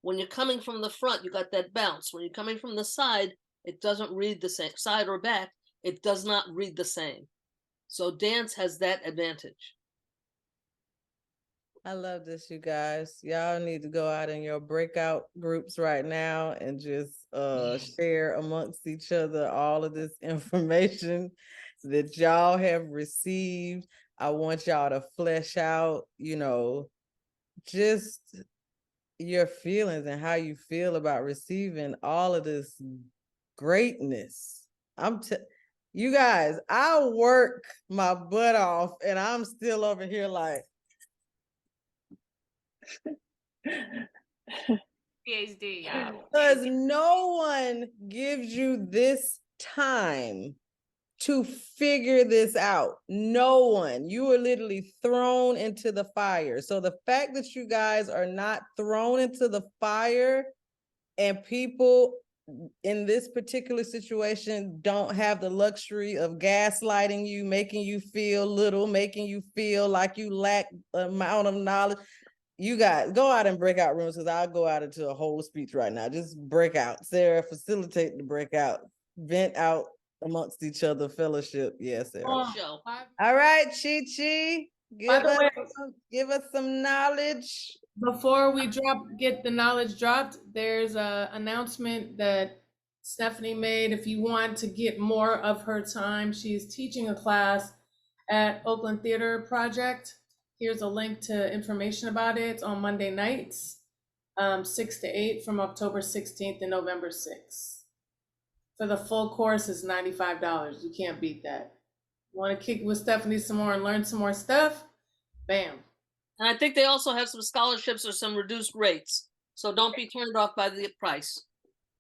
[SPEAKER 6] When you're coming from the front, you got that bounce. When you're coming from the side, it doesn't read the same. Side or back, it does not read the same. So dance has that advantage.
[SPEAKER 1] I love this, you guys. Y'all need to go out in your breakout groups right now and just share amongst each other all of this information that y'all have received. I want y'all to flesh out, just your feelings and how you feel about receiving all of this greatness. You guys, I work my butt off and I'm still over here like,
[SPEAKER 5] PhD, y'all.
[SPEAKER 1] because no one gives you this time to figure this out. No one. You are literally thrown into the fire. So the fact that you guys are not thrown into the fire and people in this particular situation don't have the luxury of gaslighting you, making you feel little, making you feel like you lack amount of knowledge. You guys go out and break out rooms because I'll go out into a whole speech right now. Just break out. Sarah, facilitate the breakout. Vent out amongst each other, fellowship. Yes, Sarah.
[SPEAKER 6] Show.
[SPEAKER 1] All right, Chi-Chi, give us some knowledge.
[SPEAKER 8] Before we get the knowledge dropped, there's a announcement that Stephanie made. If you want to get more of her time, she's teaching a class at Oakland Theater Project. Here's a link to information about it. It's on Monday nights, 6 to 8 from October 16th and November 6th. For the full course is $95. You can't beat that. Want to kick with Stephanie some more and learn some more stuff? Bam.
[SPEAKER 6] And I think they also have some scholarships or some reduced rates. So don't be turned off by the price.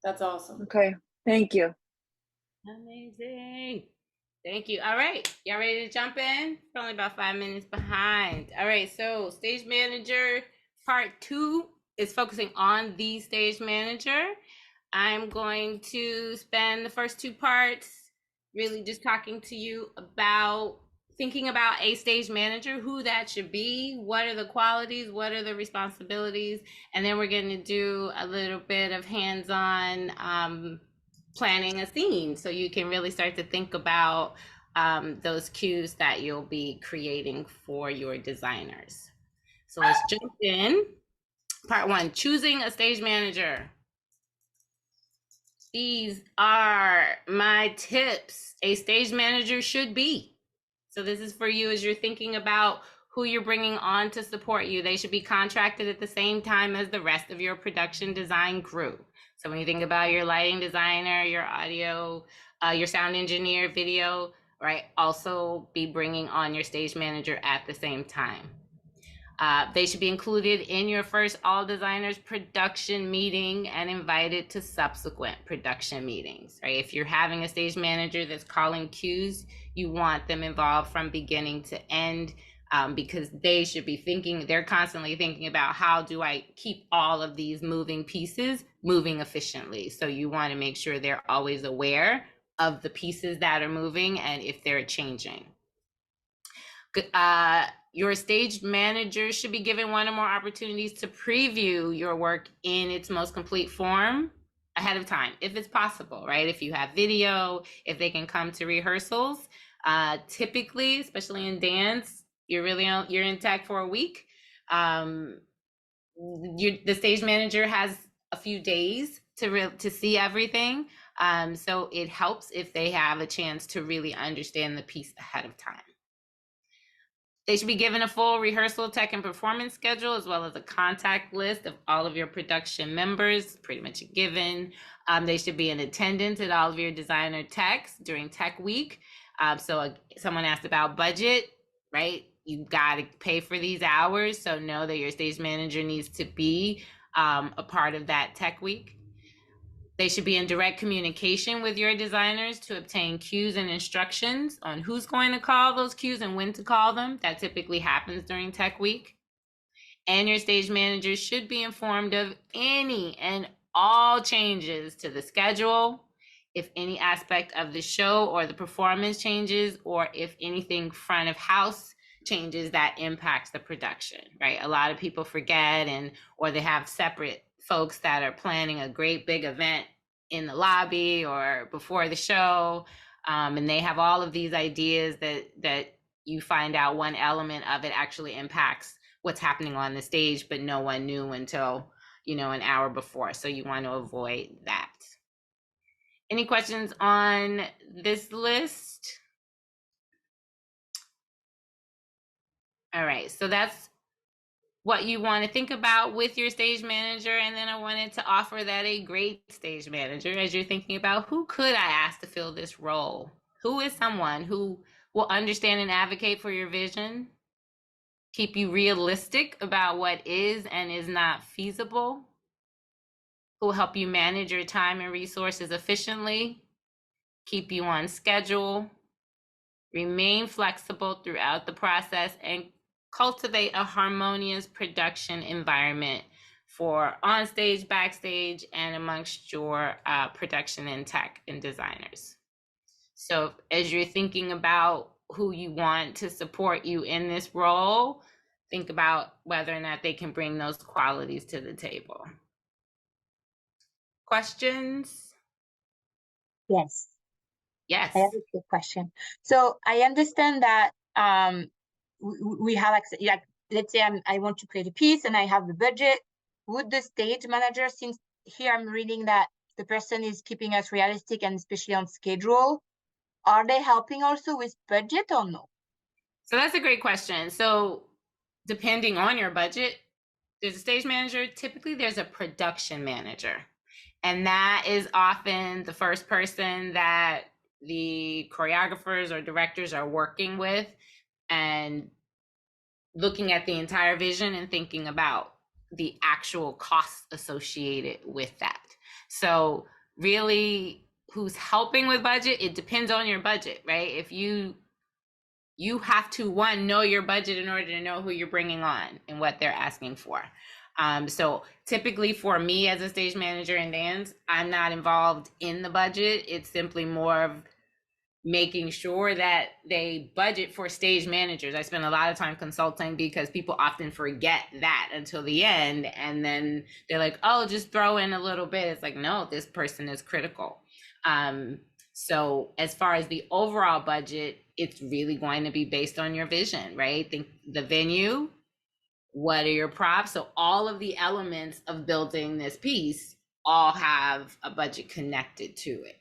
[SPEAKER 8] That's awesome.
[SPEAKER 11] Okay, thank you.
[SPEAKER 5] Amazing. Thank you. All right. Y'all ready to jump in? We're only about 5 minutes behind. All right. So stage manager part 2 is focusing on the stage manager. I'm going to spend the first 2 parts really just talking to you about thinking about a stage manager, who that should be, what are the qualities, what are the responsibilities, and then we're going to do a little bit of hands-on planning a scene so you can really start to think about those cues that you'll be creating for your designers. So let's jump in. Part 1, choosing a stage manager. These are my tips a stage manager should be. So this is for you as you're thinking about who you're bringing on to support you. They should be contracted at the same time as the rest of your production design crew. So when you think about your lighting designer, your audio, your sound engineer, video, right? Also be bringing on your stage manager at the same time. They should be included in your first all designers production meeting and invited to subsequent production meetings, right? If you're having a stage manager that's calling cues, you want them involved from beginning to end, because they should be thinking, they're constantly thinking about how do I keep all of these moving pieces moving efficiently. So you want to make sure they're always aware of the pieces that are moving and if they're changing. Your stage manager should be given 1 or more opportunities to preview your work in its most complete form ahead of time, if it's possible, right? If you have video, if they can come to rehearsals. Typically, especially in dance, you're in tech for a week. The stage manager has a few days to see everything. So it helps if they have a chance to really understand the piece ahead of time. They should be given a full rehearsal, tech, and performance schedule, as well as a contact list of all of your production members, pretty much a given. They should be in attendance at all of your designer techs during tech week. So someone asked about budget, right? you got to pay for these hours. So know that your stage manager needs to be a part of that tech week. They should be in direct communication with your designers to obtain cues and instructions on who's going to call those cues and when to call them. That typically happens during tech week. And your stage managers should be informed of any and all changes to the schedule, if any aspect of the show or the performance changes, or if anything front of house changes that impacts the production, right? A lot of people forget or they have separate folks that are planning a great big event in the lobby or before the show. And they have all of these ideas that you find out one element of it actually impacts what's happening on the stage, but no one knew until, an hour before. So you want to avoid that. Any questions on this list? All right, so that's what you want to think about with your stage manager. And then I wanted to offer that a great stage manager, as you're thinking about who could I ask to fill this role? Who is someone who will understand and advocate for your vision, keep you realistic about what is and is not feasible, who will help you manage your time and resources efficiently, keep you on schedule, remain flexible throughout the process, and cultivate a harmonious production environment for onstage, backstage, and amongst your production and tech and designers. So as you're thinking about who you want to support you in this role, think about whether or not they can bring those qualities to the table. Questions?
[SPEAKER 3] Yes.
[SPEAKER 5] Yes.
[SPEAKER 3] I have a quick question. So I understand that we have like let's say I want to create a piece and I have the budget. Would the stage manager, since here I'm reading that the person is keeping us realistic and especially on schedule, are they helping also with budget or no?
[SPEAKER 5] So that's a great question. So depending on your budget, there's a stage manager. Typically there's a production manager. And that is often the first person that the choreographers or directors are working with and looking at the entire vision and thinking about the actual costs associated with that. So really, who's helping with budget, it depends on your budget, right? If you have to, one, know your budget in order to know who you're bringing on and what they're asking for. So typically for me as a stage manager in dance, I'm not involved in the budget. It's simply more of making sure that they budget for stage managers. I spend a lot of time consulting because people often forget that until the end. And then they're like, oh, just throw in a little bit. It's like, no, this person is critical. So as far as the overall budget, it's really going to be based on your vision, right? Think the venue, what are your props? So all of the elements of building this piece all have a budget connected to it.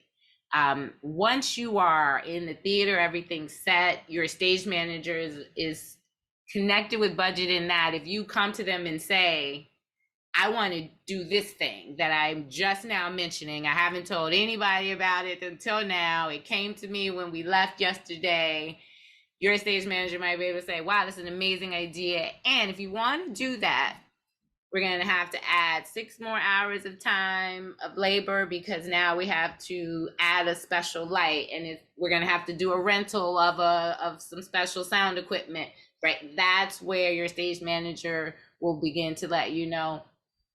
[SPEAKER 5] Once you are in the theater, everything's set, your stage manager is connected with budget in that if you come to them and say, I want to do this thing that I'm just now mentioning, I haven't told anybody about it until now, it came to me when we left yesterday, your stage manager might be able to say, wow, this is an amazing idea. And if you want to do that, we're going to have to add 6 more hours of time of labor because now we have to add a special light and we're going to have to do a rental of some special sound equipment, right? That's where your stage manager will begin to let you know,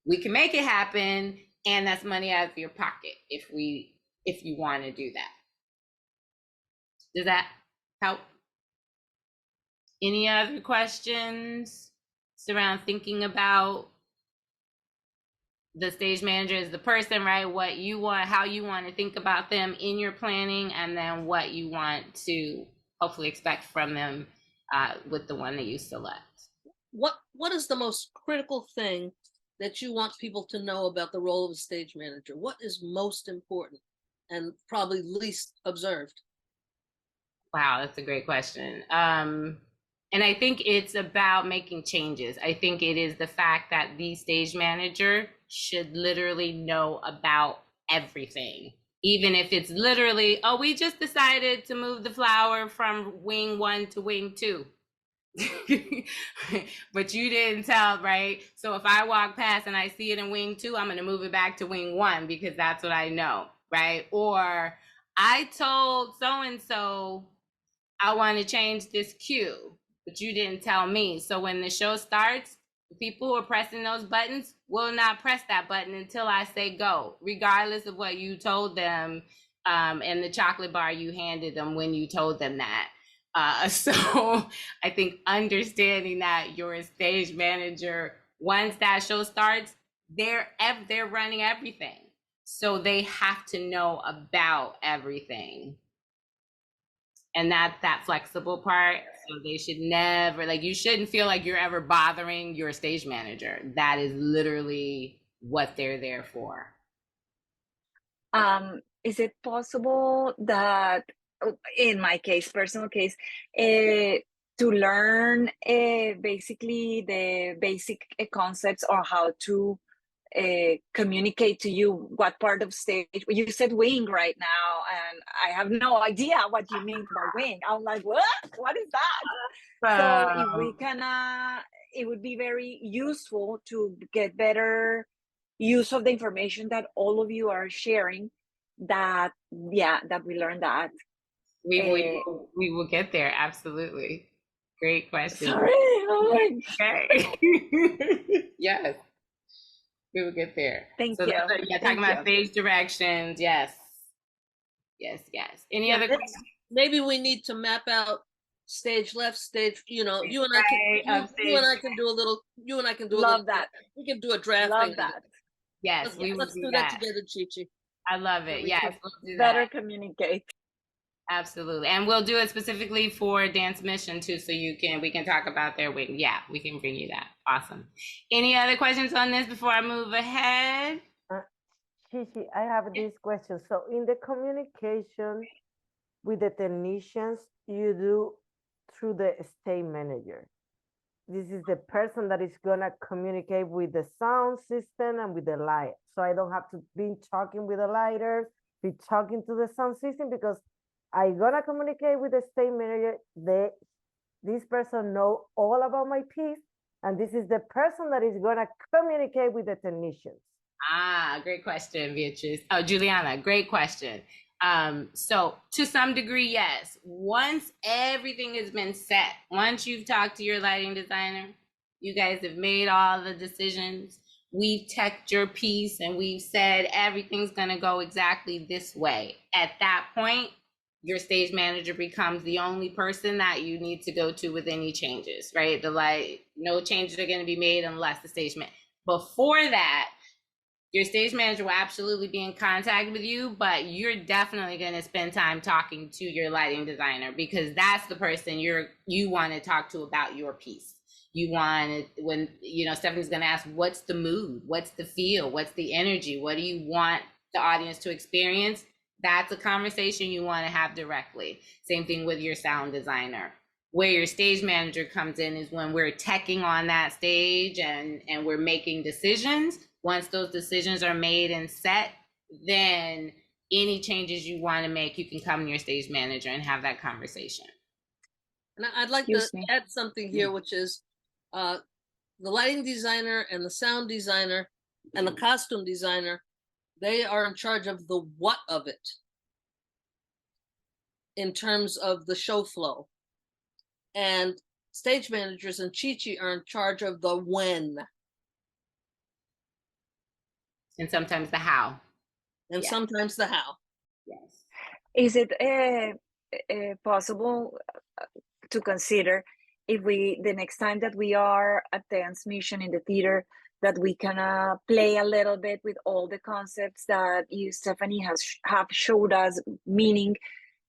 [SPEAKER 5] we can make it happen. And that's money out of your pocket if you want to do that. Does that help? Any other questions around thinking about the stage manager as the person, right? What you want, how you want to think about them in your planning, and then what you want to hopefully expect from them with the one that you select.
[SPEAKER 6] What is the most critical thing that you want people to know about the role of a stage manager? What is most important and probably least observed?
[SPEAKER 5] Wow, that's a great question. And I think it's about making changes. I think it is the fact that the stage manager should literally know about everything. Even if it's literally, oh, we just decided to move the flower from wing 1 to wing 2. But you didn't tell, right? So if I walk past and I see it in wing 2, I'm going to move it back to wing 1 because that's what I know, right? Or I told so and so I want to change this cue, but you didn't tell me. So when the show starts, the people who are pressing those buttons will not press that button until I say go, regardless of what you told them and the chocolate bar you handed them when you told them that. So I think understanding that you're a stage manager, once that show starts, they're running everything. So they have to know about everything. And that's that flexible part. So they should never, like, you shouldn't feel like you're ever bothering your stage manager. That is literally what they're there for.
[SPEAKER 11] Is it possible that, in my case, personal case, to learn basically the basic concepts or how to communicate to you what part of stage? You said wing right now, and I have no idea what you mean by wing. I'm like, what is that? So if we can, it would be very useful to get better use of the information that all of you are sharing, that we learn that.
[SPEAKER 5] We will get there. Absolutely. Great question.
[SPEAKER 11] Sorry. Oh my.
[SPEAKER 5] Okay. Yes. We will get there.
[SPEAKER 11] Thank
[SPEAKER 5] so
[SPEAKER 11] you.
[SPEAKER 5] Yeah, talking about stage directions. Yes. Any other questions?
[SPEAKER 6] Maybe we need to map out stage left, stage, you and I can you and I can do a little,
[SPEAKER 11] Love that.
[SPEAKER 6] We can do a draft.
[SPEAKER 11] Love that.
[SPEAKER 5] Yes,
[SPEAKER 6] let's do that together, Chi-Chi.
[SPEAKER 5] I love it. Yes, we'll do
[SPEAKER 11] better
[SPEAKER 5] that.
[SPEAKER 11] Communicate.
[SPEAKER 5] Absolutely. And we'll do it specifically for Dance Mission too, so we can talk about their wing. Yeah, we can bring you that. Awesome. Any other questions on this before I move ahead?
[SPEAKER 10] Chichi, I have this question. So in the communication with the technicians, you do through the stage manager. This is the person that is gonna communicate with the sound system and with the light. So I don't have to be talking with the lighters, be talking to the sound system, because I'm gonna communicate with the stage manager. This person know all about my piece, and this is the person that is gonna communicate with the technicians.
[SPEAKER 5] Great question, Beatrice. Oh, Juliana, great question. So to some degree, yes. Once everything has been set, once you've talked to your lighting designer, you guys have made all the decisions, we've teched your piece and we've said everything's gonna go exactly this way. At that point, your stage manager becomes the only person that you need to go to with any changes, right? No changes are gonna be made unless the stage manager. Before that, your stage manager will absolutely be in contact with you, but you're definitely going to spend time talking to your lighting designer, because that's the person you want to talk to about your piece. You want to, when, Stephanie's going to ask, what's the mood? What's the feel? What's the energy? What do you want the audience to experience? That's a conversation you want to have directly. Same thing with your sound designer. Where your stage manager comes in is when we're teching on that stage and we're making decisions. Once those decisions are made and set, then any changes you want to make, you can come to your stage manager and have that conversation.
[SPEAKER 6] And I'd like to add something here, which is the lighting designer and the sound designer and the costume designer, they are in charge of the what of it in terms of the show flow. And stage managers and Chi-Chi are in charge of the when.
[SPEAKER 5] And sometimes the how.
[SPEAKER 6] And sometimes the how.
[SPEAKER 11] Yes. Is it possible to consider, if the next time that we are at Dance Mission in the theater, that we can play a little bit with all the concepts that you, Stephanie, have showed us, meaning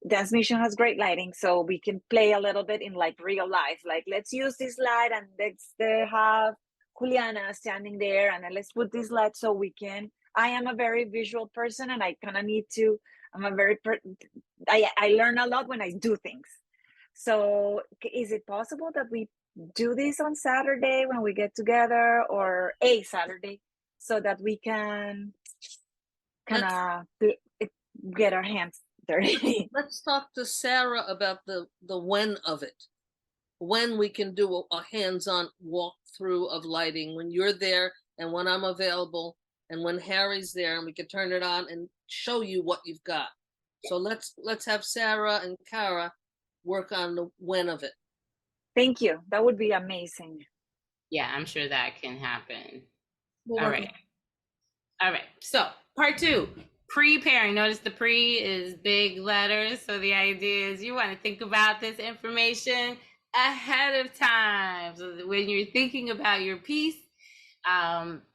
[SPEAKER 11] Dance Mission has great lighting, so we can play a little bit in like real life. Like, let's use this light and let's have Juliana standing there, and then let's put this light so we can. I am a very visual person, and I kind of need to. I learn a lot when I do things. So, is it possible that we do this on Saturday when we get together, or a Saturday, so that we can kind of get our hands dirty?
[SPEAKER 6] Let's talk to Sarah about the when of it. when we can do a hands-on walkthrough of lighting, when you're there and when I'm available and when Harry's there, and we can turn it on and show you what you've got. So let's have Sarah and Kara work on the when of it.
[SPEAKER 11] Thank you. That would be amazing.
[SPEAKER 5] Yeah, I'm sure that can happen.
[SPEAKER 8] We'll
[SPEAKER 5] All
[SPEAKER 8] work
[SPEAKER 5] right. All right. So part 2, preparing. Notice the pre is big letters. So the idea is you want to think about this information ahead of time. So that when you're thinking about your piece,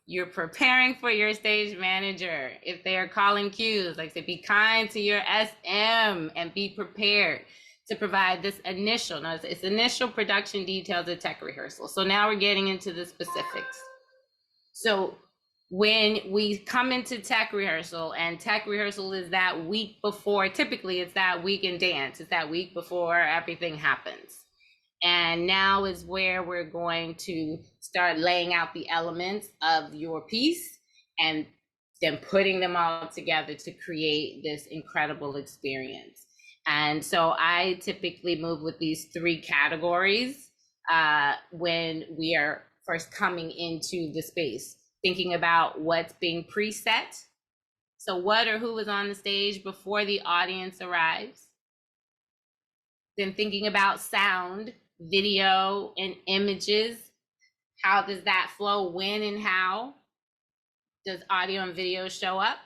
[SPEAKER 5] you're preparing for your stage manager. If they are calling cues, like say, be kind to your SM and be prepared to provide this initial, no, it's initial production details of tech rehearsal. So now we're getting into the specifics. So when we come into tech rehearsal, and tech rehearsal is that week before, typically it's that week in dance, it's that week before everything happens. And now is where we're going to start laying out the elements of your piece and then putting them all together to create this incredible experience. And so I typically move with these 3 categories when we are first coming into the space, thinking about what's being preset. So what or who is on the stage before the audience arrives. Then thinking about sound, video, and images. How does that flow? When and how does audio and video show up?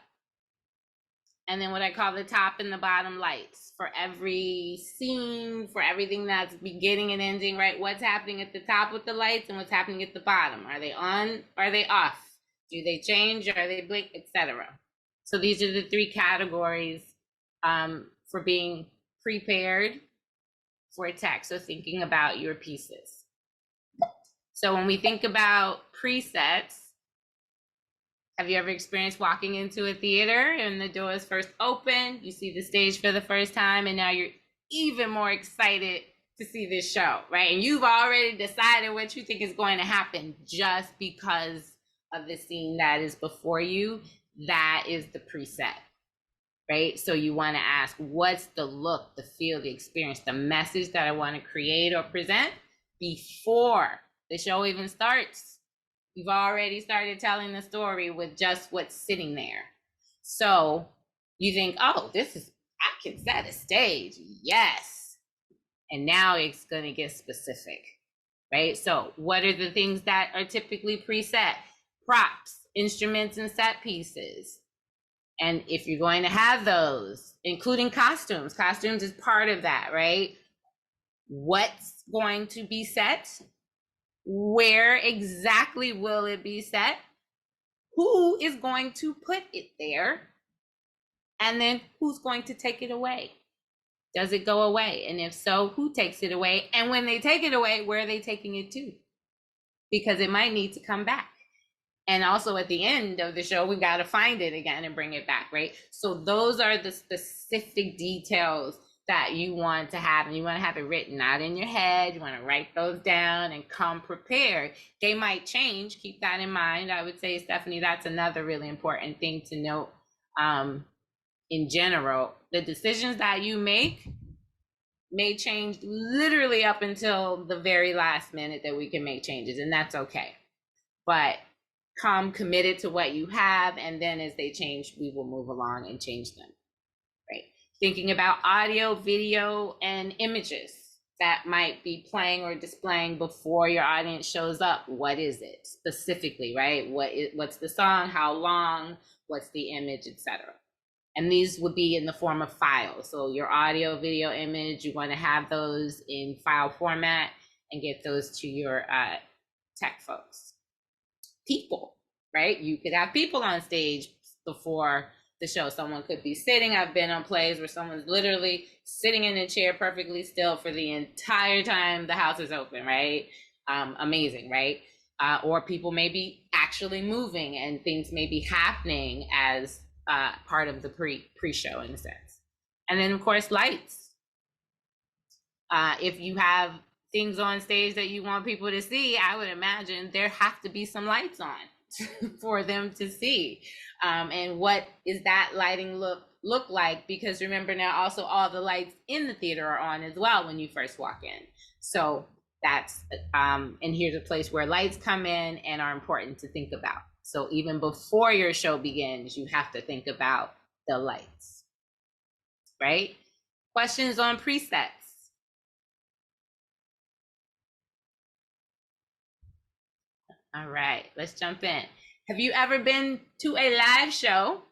[SPEAKER 5] And then what I call the top and the bottom lights for every scene, for everything that's beginning and ending, right? What's happening at the top with the lights and what's happening at the bottom? Are they on? Are they off? Do they change? Are they blink, etc.? So these are the 3 categories for being prepared for tech. So thinking about your pieces. So when we think about presets, have you ever experienced walking into a theater and the doors first open, you see the stage for the first time, and now you're even more excited to see this show, right? And you've already decided what you think is going to happen just because of the scene that is before you. That is the preset, right? So you want to ask, what's the look, the feel, the experience, the message that I want to create or present before the show even starts? You've already started telling the story with just what's sitting there. So you think, oh, this is, I can set a stage. Yes. And now it's going to get specific, right? So what are the things that are typically preset? Props, instruments, and set pieces. And if you're going to have those, including costumes is part of that, right? What's going to be set? Where exactly will it be set? Who is going to put it there? And then who's going to take it away? Does it go away? And if so, who takes it away? And when they take it away, where are they taking it to? Because it might need to come back. And also at the end of the show, we got to find it again and bring it back, right? So those are the specific details that you want to have, and you want to have it written out in your head. You want to write those down and come prepared. They might change. Keep that in mind. I would say, Stephanie, that's another really important thing to note. In general, the decisions that you make may change literally up until the very last minute that we can make changes, and that's okay. But come committed to what you have, and then as they change, we will move along and change them, right? Thinking about audio, video, and images that might be playing or displaying before your audience shows up. What is it specifically, right? What's the song, how long, what's the image, etc. And these would be in the form of files. So your audio, video, image, you want to have those in file format and get those to your tech folks. People, right? You could have people on stage before the show. Someone could be sitting. I've been on plays where someone's literally sitting in a chair perfectly still for the entire time the house is open, right? Amazing, right? Or people may be actually moving and things may be happening as part of the pre-show in a sense. And then of course, lights. If you have things on stage that you want people to see, I would imagine there have to be some lights on for them to see. And what is that lighting look like? Because remember now also all the lights in the theater are on as well when you first walk in. So that's and here's a place where lights come in and are important to think about. So even before your show begins, you have to think about the lights, right? Questions on presets. All right, let's jump in. Have you ever been to a live show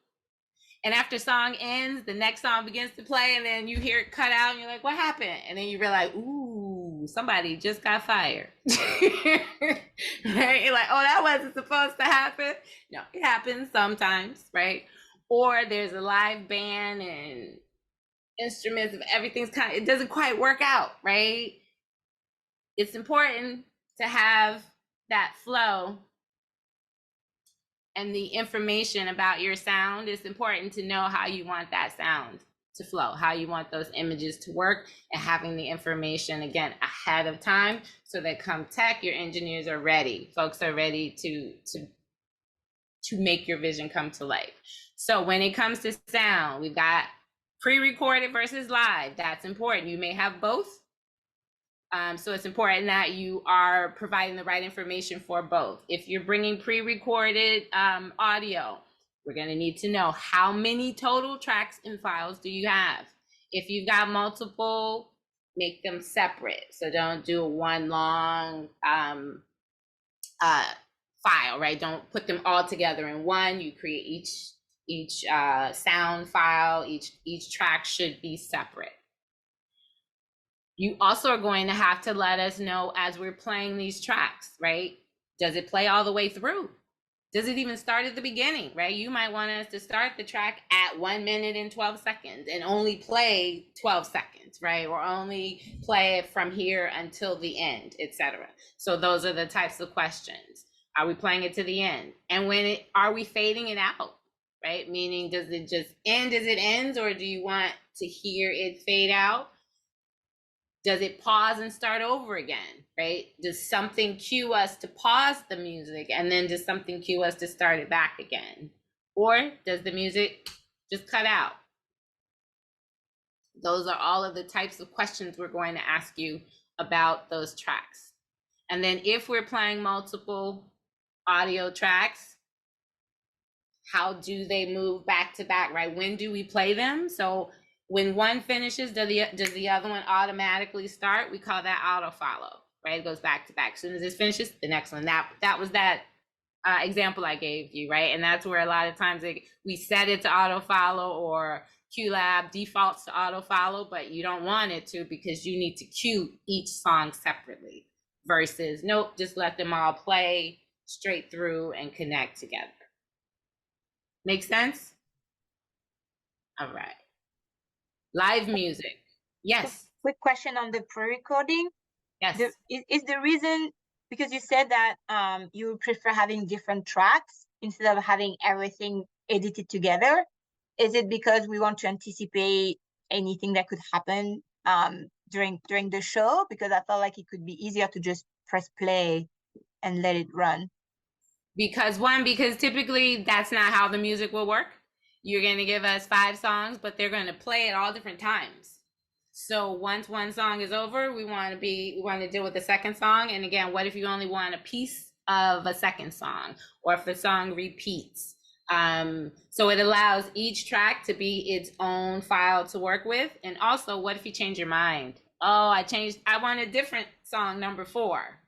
[SPEAKER 5] and after song ends, the next song begins to play and then you hear it cut out and you're like, what happened? And then you realize, ooh, somebody just got fired. Right? You're like, oh, that wasn't supposed to happen. No, it happens sometimes, right? Or there's a live band and instruments, everything's it doesn't quite work out, right? It's important to have that flow and the information about your sound. It's important to know how you want that sound to flow, how you want those images to work, and having the information again ahead of time so that come tech, your engineers are ready. Folks are ready to make your vision come to life. So when it comes to sound, we've got pre-recorded versus live. That's important. You may have both. So it's important that you are providing the right information for both. If you're bringing pre-recorded audio, we're going to need to know how many total tracks and files do you have. If you've got multiple, make them separate. So don't do one long file, right? Don't put them all together in one. You create each sound file, each track should be separate. You also are going to have to let us know as we're playing these tracks, right? Does it play all the way through? Does it even start at the beginning, right? You might want us to start the track at 1 minute and 12 seconds and only play 12 seconds, right? Or only play it from here until the end, etc. So those are the types of questions. Are we playing it to the end? And are we fading it out, right? Meaning, does it just end as it ends, or do you want to hear it fade out? Does it pause and start over again, right? Does something cue us to pause the music and then does something cue us to start it back again? Or does the music just cut out? Those are all of the types of questions we're going to ask you about those tracks. And then if we're playing multiple audio tracks, how do they move back to back, right? When do we play them? So when one finishes, does the other one automatically start? We call that auto follow, right? It goes back to back. As soon as it finishes, the next one. That was that example I gave you, right? And that's where a lot of times we set it to auto follow, or QLab defaults to auto follow, but you don't want it to because you need to cue each song separately versus nope, just let them all play straight through and connect together. Make sense? All right. Live music. Yes.
[SPEAKER 3] Quick question on the pre-recording.
[SPEAKER 5] Yes.
[SPEAKER 3] Is the reason because you said that you prefer having different tracks instead of having everything edited together? Is it because we want to anticipate anything that could happen during the show? Because I felt like it could be easier to just press play and let it run.
[SPEAKER 5] Because typically that's not how the music will work. You're going to give us 5 songs, but they're going to play at all different times. So once one song is over, we want to deal with the second song. And again, what if you only want a piece of a second song, or if the song repeats? So it allows each track to be its own file to work with. And also, what if you change your mind? Oh, I want a different song, number 4.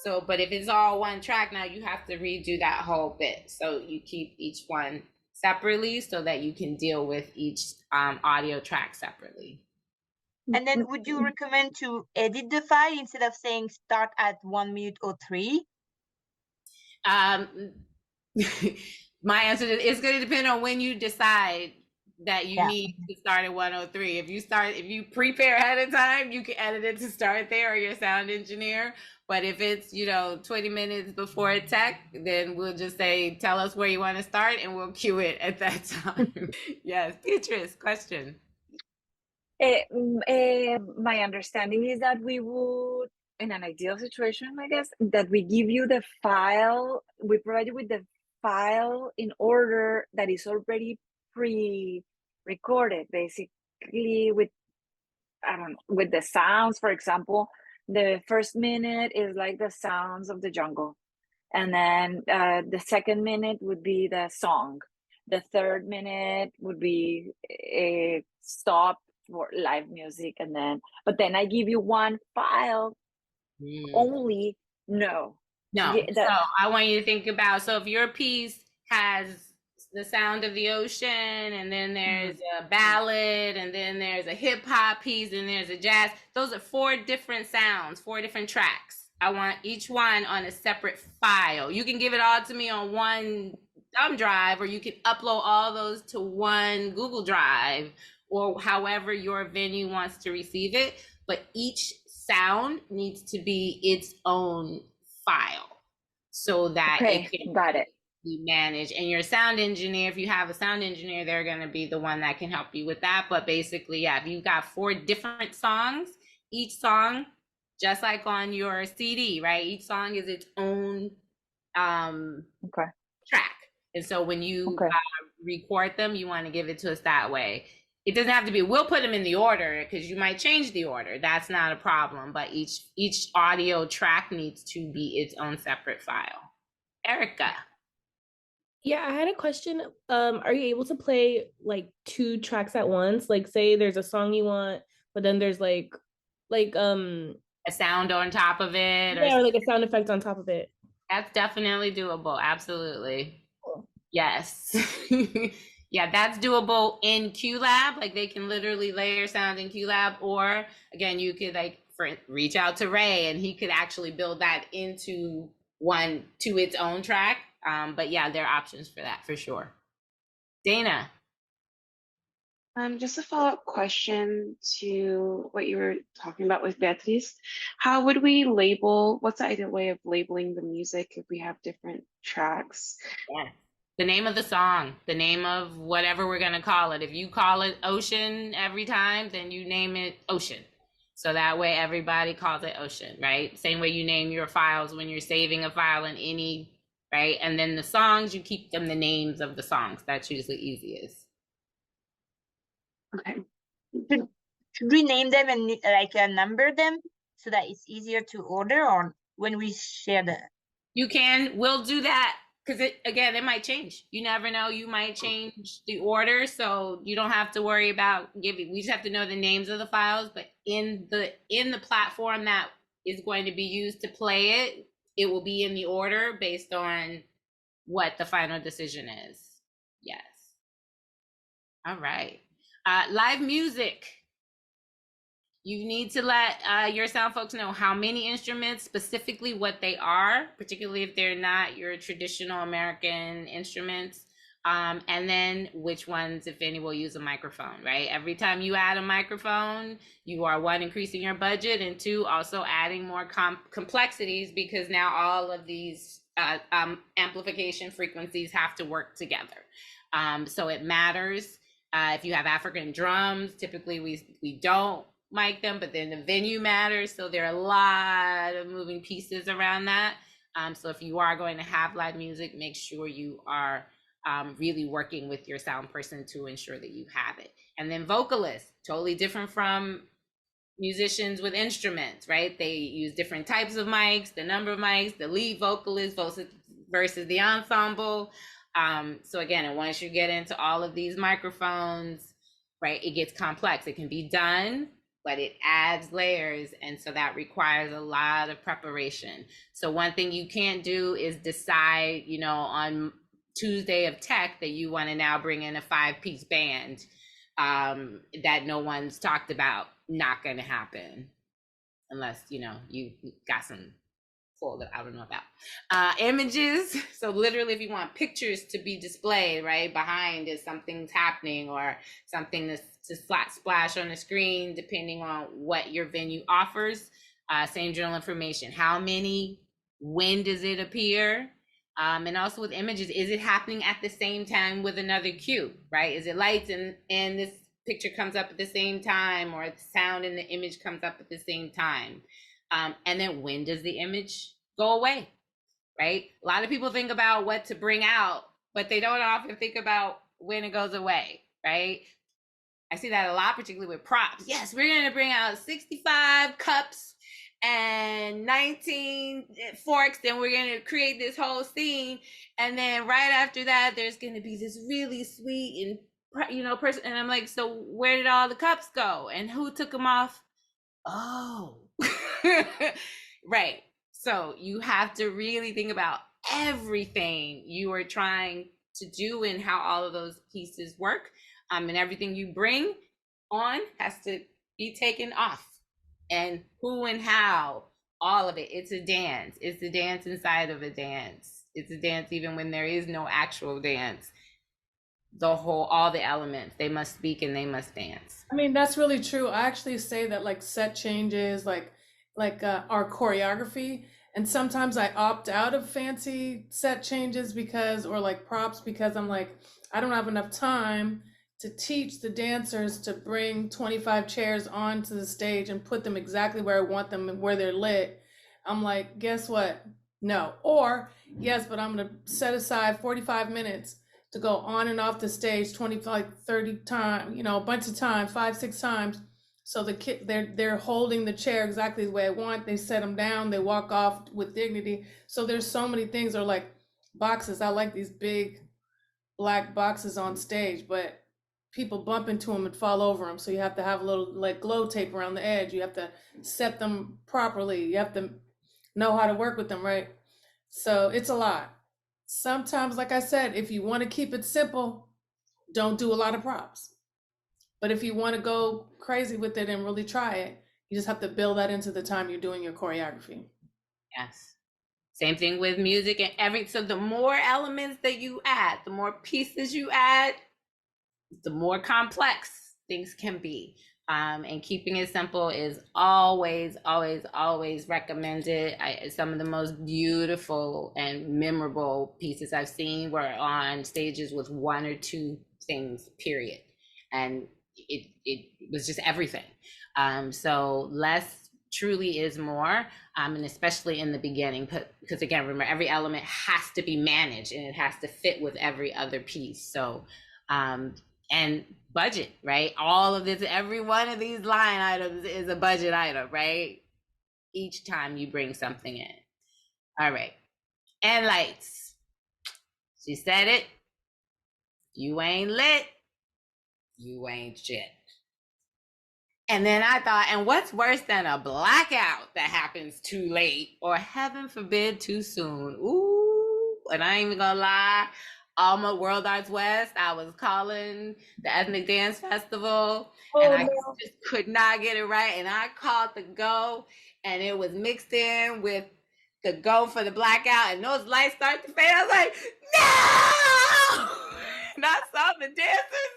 [SPEAKER 5] So, but if it's all one track, now you have to redo that whole bit. So you keep each one separately so that you can deal with each audio track separately.
[SPEAKER 3] And then would you recommend to edit the file instead of saying start at 1 minute or 3?
[SPEAKER 5] My answer is it's going to depend on when you decide that you need to start at 103. If you prepare ahead of time, you can edit it to start there, or your sound engineer. But if it's 20 minutes before tech, then we'll just say, tell us where you want to start, and we'll cue it at that time. Yes, Beatrice, question.
[SPEAKER 11] My understanding is that we would, in an ideal situation, I guess, that we give you the file, we provide you with the file in order that is already pre-recorded, basically with the sounds, for example, The first minute is like the sounds of the jungle, and then the second minute would be the song. The third minute would be a stop for live music, and then but then I give you one file only. No,
[SPEAKER 5] No.
[SPEAKER 11] Yeah,
[SPEAKER 5] So I want you to think about, so if your piece has the sound of the ocean, and then there's a ballad, and then there's a hip hop piece, and there's a jazz, those are 4 different sounds, 4 different tracks. I want each one on a separate file. You can give it all to me on one thumb drive, or you can upload all those to one Google Drive, or however your venue wants to receive it. But each sound needs to be its own file so that
[SPEAKER 11] okay,
[SPEAKER 5] it can
[SPEAKER 11] got it.
[SPEAKER 5] be managed. And your sound engineer, if you have a sound engineer, they're going to be the one that can help you with that. But basically, yeah, if you've got 4 different songs, each song, just like on your CD, right? Each song is its own
[SPEAKER 11] Okay.
[SPEAKER 5] track. And so when you record them, you want to give it to us that way. It doesn't have to be, we'll put them in the order because you might change the order. That's not a problem. But each audio track needs to be its own separate file. Erica.
[SPEAKER 9] Yeah, I had a question. Are you able to play like 2 tracks at once? Like say there's a song you want, but then there's like
[SPEAKER 5] a sound on top of it,
[SPEAKER 9] or like a sound effect on top of it.
[SPEAKER 5] That's definitely doable. Absolutely. Cool. Yes. Yeah, that's doable in QLab. Like they can literally layer sound in QLab, or again, you could reach out to Ray and he could actually build that into its own track. But yeah, there are options for that for sure. Dana.
[SPEAKER 4] Just a follow-up question to what you were talking about with Beatriz. How would we label, what's the ideal way of labeling the music if we have different tracks?
[SPEAKER 5] Yeah. The name of the song, the name of whatever we're going to call it. If you call it Ocean every time, then you name it Ocean. So that way everybody calls it Ocean, right? Same way you name your files when you're saving a file in any, right? And then the songs, you keep them the names of the songs. That's usually easiest.
[SPEAKER 4] Okay.
[SPEAKER 3] Should we name them and number them so that it's easier to order, or when we share the?
[SPEAKER 5] You can, we'll do that. Because it might change. You never know. You might change the order, so you don't have to worry about giving. We just have to know the names of the files. But in the platform that is going to be used to play it, it will be in the order based on what the final decision is. Yes. All right. Live music. You need to let your sound folks know how many instruments, specifically what they are, particularly if they're not your traditional American instruments, and then which ones, if any, will use a microphone, right? Every time you add a microphone, you are 1, increasing your budget, and 2, also adding more complexities, because now all of these amplification frequencies have to work together. So it matters. If you have African drums, typically we don't mic them, but then the venue matters. So there are a lot of moving pieces around that. So if you are going to have live music, make sure you are really working with your sound person to ensure that you have it. And then vocalists, totally different from musicians with instruments, right? They use different types of mics, the number of mics, the lead vocalist versus the ensemble. So again, and once you get into all of these microphones, right, it gets complex. It can be done, but it adds layers. And so that requires a lot of preparation. So one thing you can't do is decide, on Tuesday of Tech that you want to now bring in a 5-piece band that no one's talked about. Not going to happen unless, you got some that I don't know about. Images. So literally, if you want pictures to be displayed, right, behind is something's happening or something to splash on the screen, depending on what your venue offers. Same general information. How many? When does it appear? And also with images, is it happening at the same time with another cue, right? Is it lights and this picture comes up at the same time, or the sound and the image comes up at the same time? And then when does the image go away, right? A lot of people think about what to bring out, but they don't often think about when it goes away, right? I see that a lot, particularly with props. Yes, we're going to bring out 65 cups and 19 forks, then we're going to create this whole scene. And then right after that, there's going to be this really sweet and, person. And I'm like, so where did all the cups go? And who took them off? Oh, right. So you have to really think about everything you are trying to do and how all of those pieces work. And everything you bring on has to be taken off, and who and how, all of it. It's a dance. It's a dance inside of a dance. It's a dance even when there is no actual dance. All the elements, they must speak and they must dance.
[SPEAKER 8] I mean, that's really true. I actually say that like set changes, like our choreography, and sometimes I opt out of fancy set changes or like props, because I'm like, I don't have enough time to teach the dancers to bring 25 chairs onto the stage and put them exactly where I want them and where they're lit. I'm like, guess what? No. Or yes, but I'm gonna set aside 45 minutes to go on and off the stage 25, 30 times, a bunch of times, 5, 6 times. So the kid, they're holding the chair exactly the way I want. They set them down, they walk off with dignity. So there's so many things, or like boxes. I like these big black boxes on stage, but people bump into them and fall over them. So you have to have a little like glow tape around the edge. You have to set them properly. You have to know how to work with them, right? So it's a lot. Sometimes, like I said, if you want to keep it simple, don't do a lot of props. But if you want to go crazy with it and really try it, you just have to build that into the time you're doing your choreography.
[SPEAKER 5] Yes. Same thing with music and so the more elements that you add, the more pieces you add, the more complex things can be. And keeping it simple is always, always, always recommended. Some of the most beautiful and memorable pieces I've seen were on stages with 1 or 2 things, period. And it was just everything. So less truly is more, and especially in the beginning, because again, remember, every element has to be managed and it has to fit with every other piece. So, and budget, right? All of this, every one of these line items is a budget item, right? Each time you bring something in. All right. And lights. She said it. You ain't lit, you ain't shit. And then I thought, and what's worse than a blackout that happens too late, or heaven forbid, too soon? Ooh, and I ain't even gonna lie, Alma World Arts West, I was calling the Ethnic Dance Festival, and I just could not get it right. And I called the go, and it was mixed in with the go for the blackout, and those lights start to fade. I was like, no! And I saw the dancers,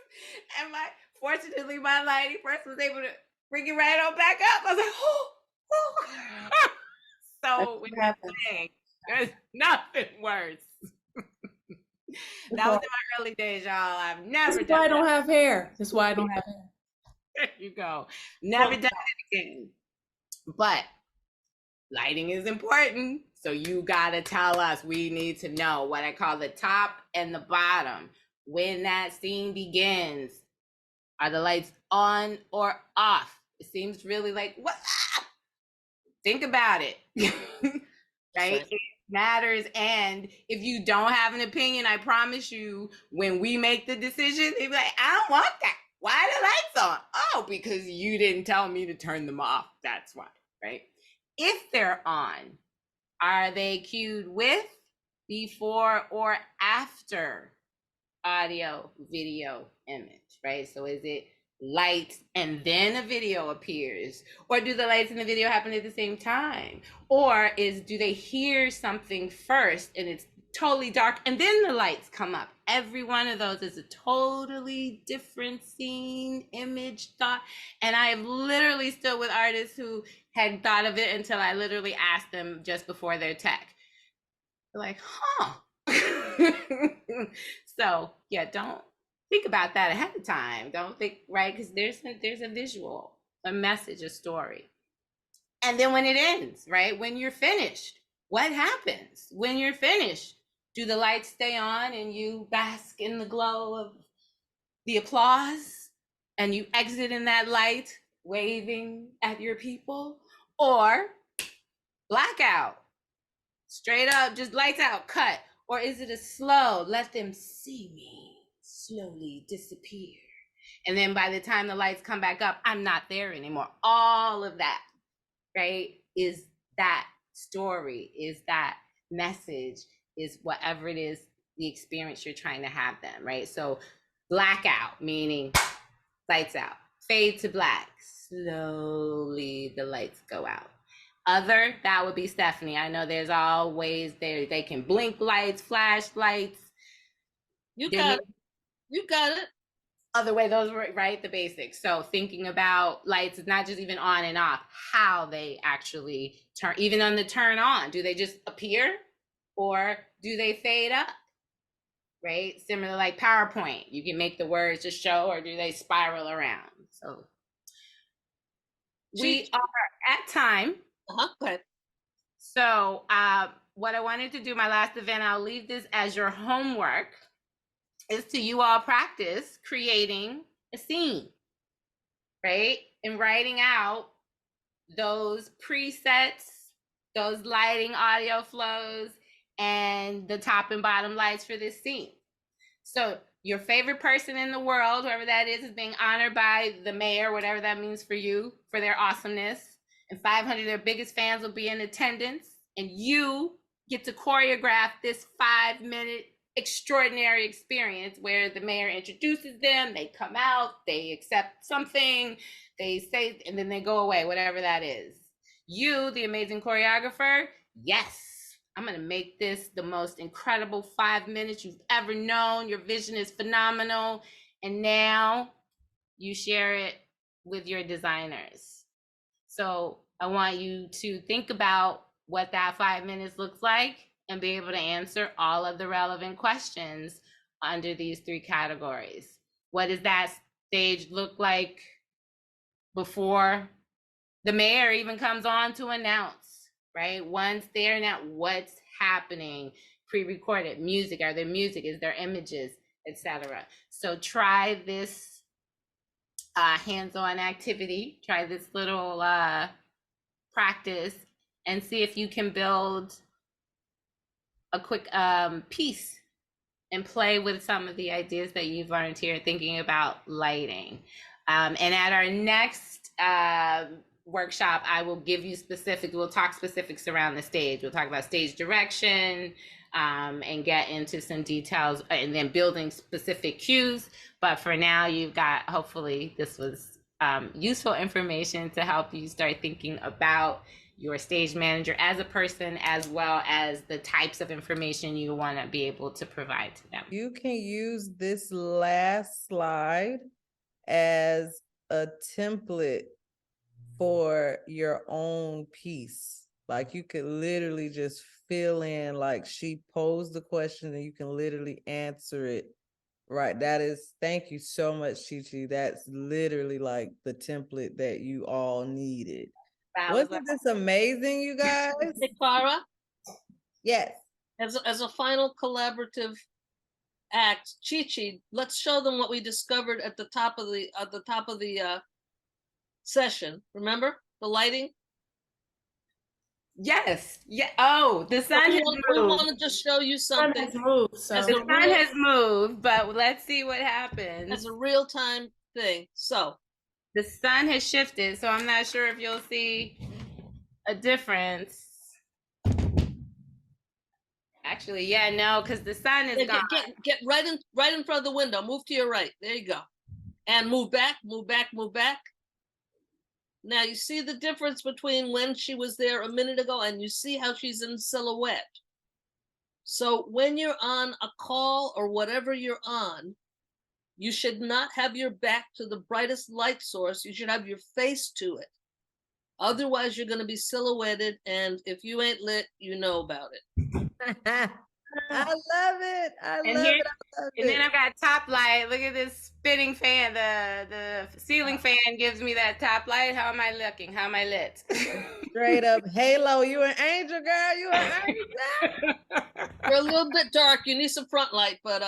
[SPEAKER 5] and fortunately, my lighting person was able to bring it right on back up. I was like, oh. So when you're saying, there's nothing worse. That was in my early days, y'all. I've never done that.
[SPEAKER 8] That's why I don't have hair. That's why I don't have hair.
[SPEAKER 5] There you go. Never done it again. But lighting is important. So you got to tell us. We need to know what I call the top and the bottom. When that scene begins, are the lights on or off? It seems really like, what? Think about it, right? It matters. And if you don't have an opinion, I promise you, when we make the decision, they'll be like, I don't want that. Why are the lights on? Oh, because you didn't tell me to turn them off. That's why, right? If they're on, are they cued with, before, or after audio, video, image, right? So is it lights and then a video appears, or do the lights and the video happen at the same time, or do they hear something first and it's totally dark and then the lights come up? Every one of those is a totally different scene, image, thought. And I have literally stood with artists who had thought of it until I literally asked them just before their tech. They're like, huh. So yeah, don't think about that ahead of time. Don't think, right? Because there's a visual, a message, a story. And then when it ends, right? When you're finished, what happens when you're finished? Do the lights stay on and you bask in the glow of the applause and you exit in that light waving at your people? Or blackout, straight up, just lights out, cut? Or is it a slow, let them see me slowly disappear? And then by the time the lights come back up, I'm not there anymore. All of that, right, is that story, is that message, is whatever it is, the experience you're trying to have them, right? So blackout, meaning lights out. Fade to black, slowly the lights go out. Other, that would be Stephanie. I know there's always they can blink lights, flash lights.
[SPEAKER 6] You got it. You got it.
[SPEAKER 5] Other way, those were right, the basics. So thinking about lights is not just even on and off, how they actually turn, even on the turn on. Do they just appear or do they fade up? Right? Similar like PowerPoint. You can make the words just show, or do they spiral around? So we are at time.
[SPEAKER 6] Go ahead.
[SPEAKER 5] So what I wanted to do, my last event, I'll leave this as your homework, is to you all practice creating a scene, right? And writing out those presets, those lighting, audio flows, and the top and bottom lights for this scene. So your favorite person in the world, whoever that is being honored by the mayor, whatever that means for you, for their awesomeness. And 500 of their biggest fans will be in attendance. And you get to choreograph this 5-minute extraordinary experience where the mayor introduces them, they come out, they accept something, they say, and then they go away, whatever that is. You, the amazing choreographer, yes, I'm gonna make this the most incredible 5 minutes you've ever known. Your vision is phenomenal. And now you share it with your designers. So I want you to think about what that 5 minutes looks like and be able to answer all of the relevant questions under these 3 categories. What does that stage look like before the mayor even comes on to announce, right? Once they're now, what's happening? Pre-recorded music, are there music, is there images, etc. So try this hands-on activity, try this little practice, and see if you can build a quick piece and play with some of the ideas that you've learned here, thinking about lighting. And at our next workshop, I will give you specifics, we'll talk specifics around the stage. We'll talk about stage direction and get into some details, and then building specific cues. But for now, you've got, hopefully this was useful information to help you start thinking about your stage manager as a person, as well as the types of information you want to be able to provide to them.
[SPEAKER 1] You can use this last slide as a template for your own piece. Like you could literally just fill in, like she posed the question and you can literally answer it. Right. That is, thank you so much, Chi-Chi. That's literally like the template that you all needed. Wasn't this amazing, you guys?
[SPEAKER 6] Hey, Clara?
[SPEAKER 1] Yes.
[SPEAKER 6] As a final collaborative act, Chi-Chi, let's show them what we discovered at the top of the session. Remember the lighting?
[SPEAKER 5] Yes. Yeah. Oh, the sun has moved.
[SPEAKER 6] We want to just show you something.
[SPEAKER 8] The sun has moved, so.
[SPEAKER 5] The sun has moved, but let's see what happens.
[SPEAKER 6] It's a real-time thing. So
[SPEAKER 5] the sun has shifted, so I'm not sure if you'll see a difference. Actually, yeah, no, because the sun is gone.
[SPEAKER 6] Get right in front of the window. Move to your right. There you go. And move back, move back, move back. Now you see the difference between when she was there a minute ago and you see how she's in silhouette. So when you're on a call or whatever you're on, you should not have your back to the brightest light source. You should have your face to it. Otherwise, you're going to be silhouetted, and if you ain't lit, you know about it.
[SPEAKER 1] I love it. I love it.
[SPEAKER 5] And then I've got top light. Look at this spinning fan. The ceiling fan gives me that top light. How am I looking? How am I lit?
[SPEAKER 1] Straight up halo. You an angel, girl. You an angel.
[SPEAKER 6] You're a little bit dark. You need some front light, but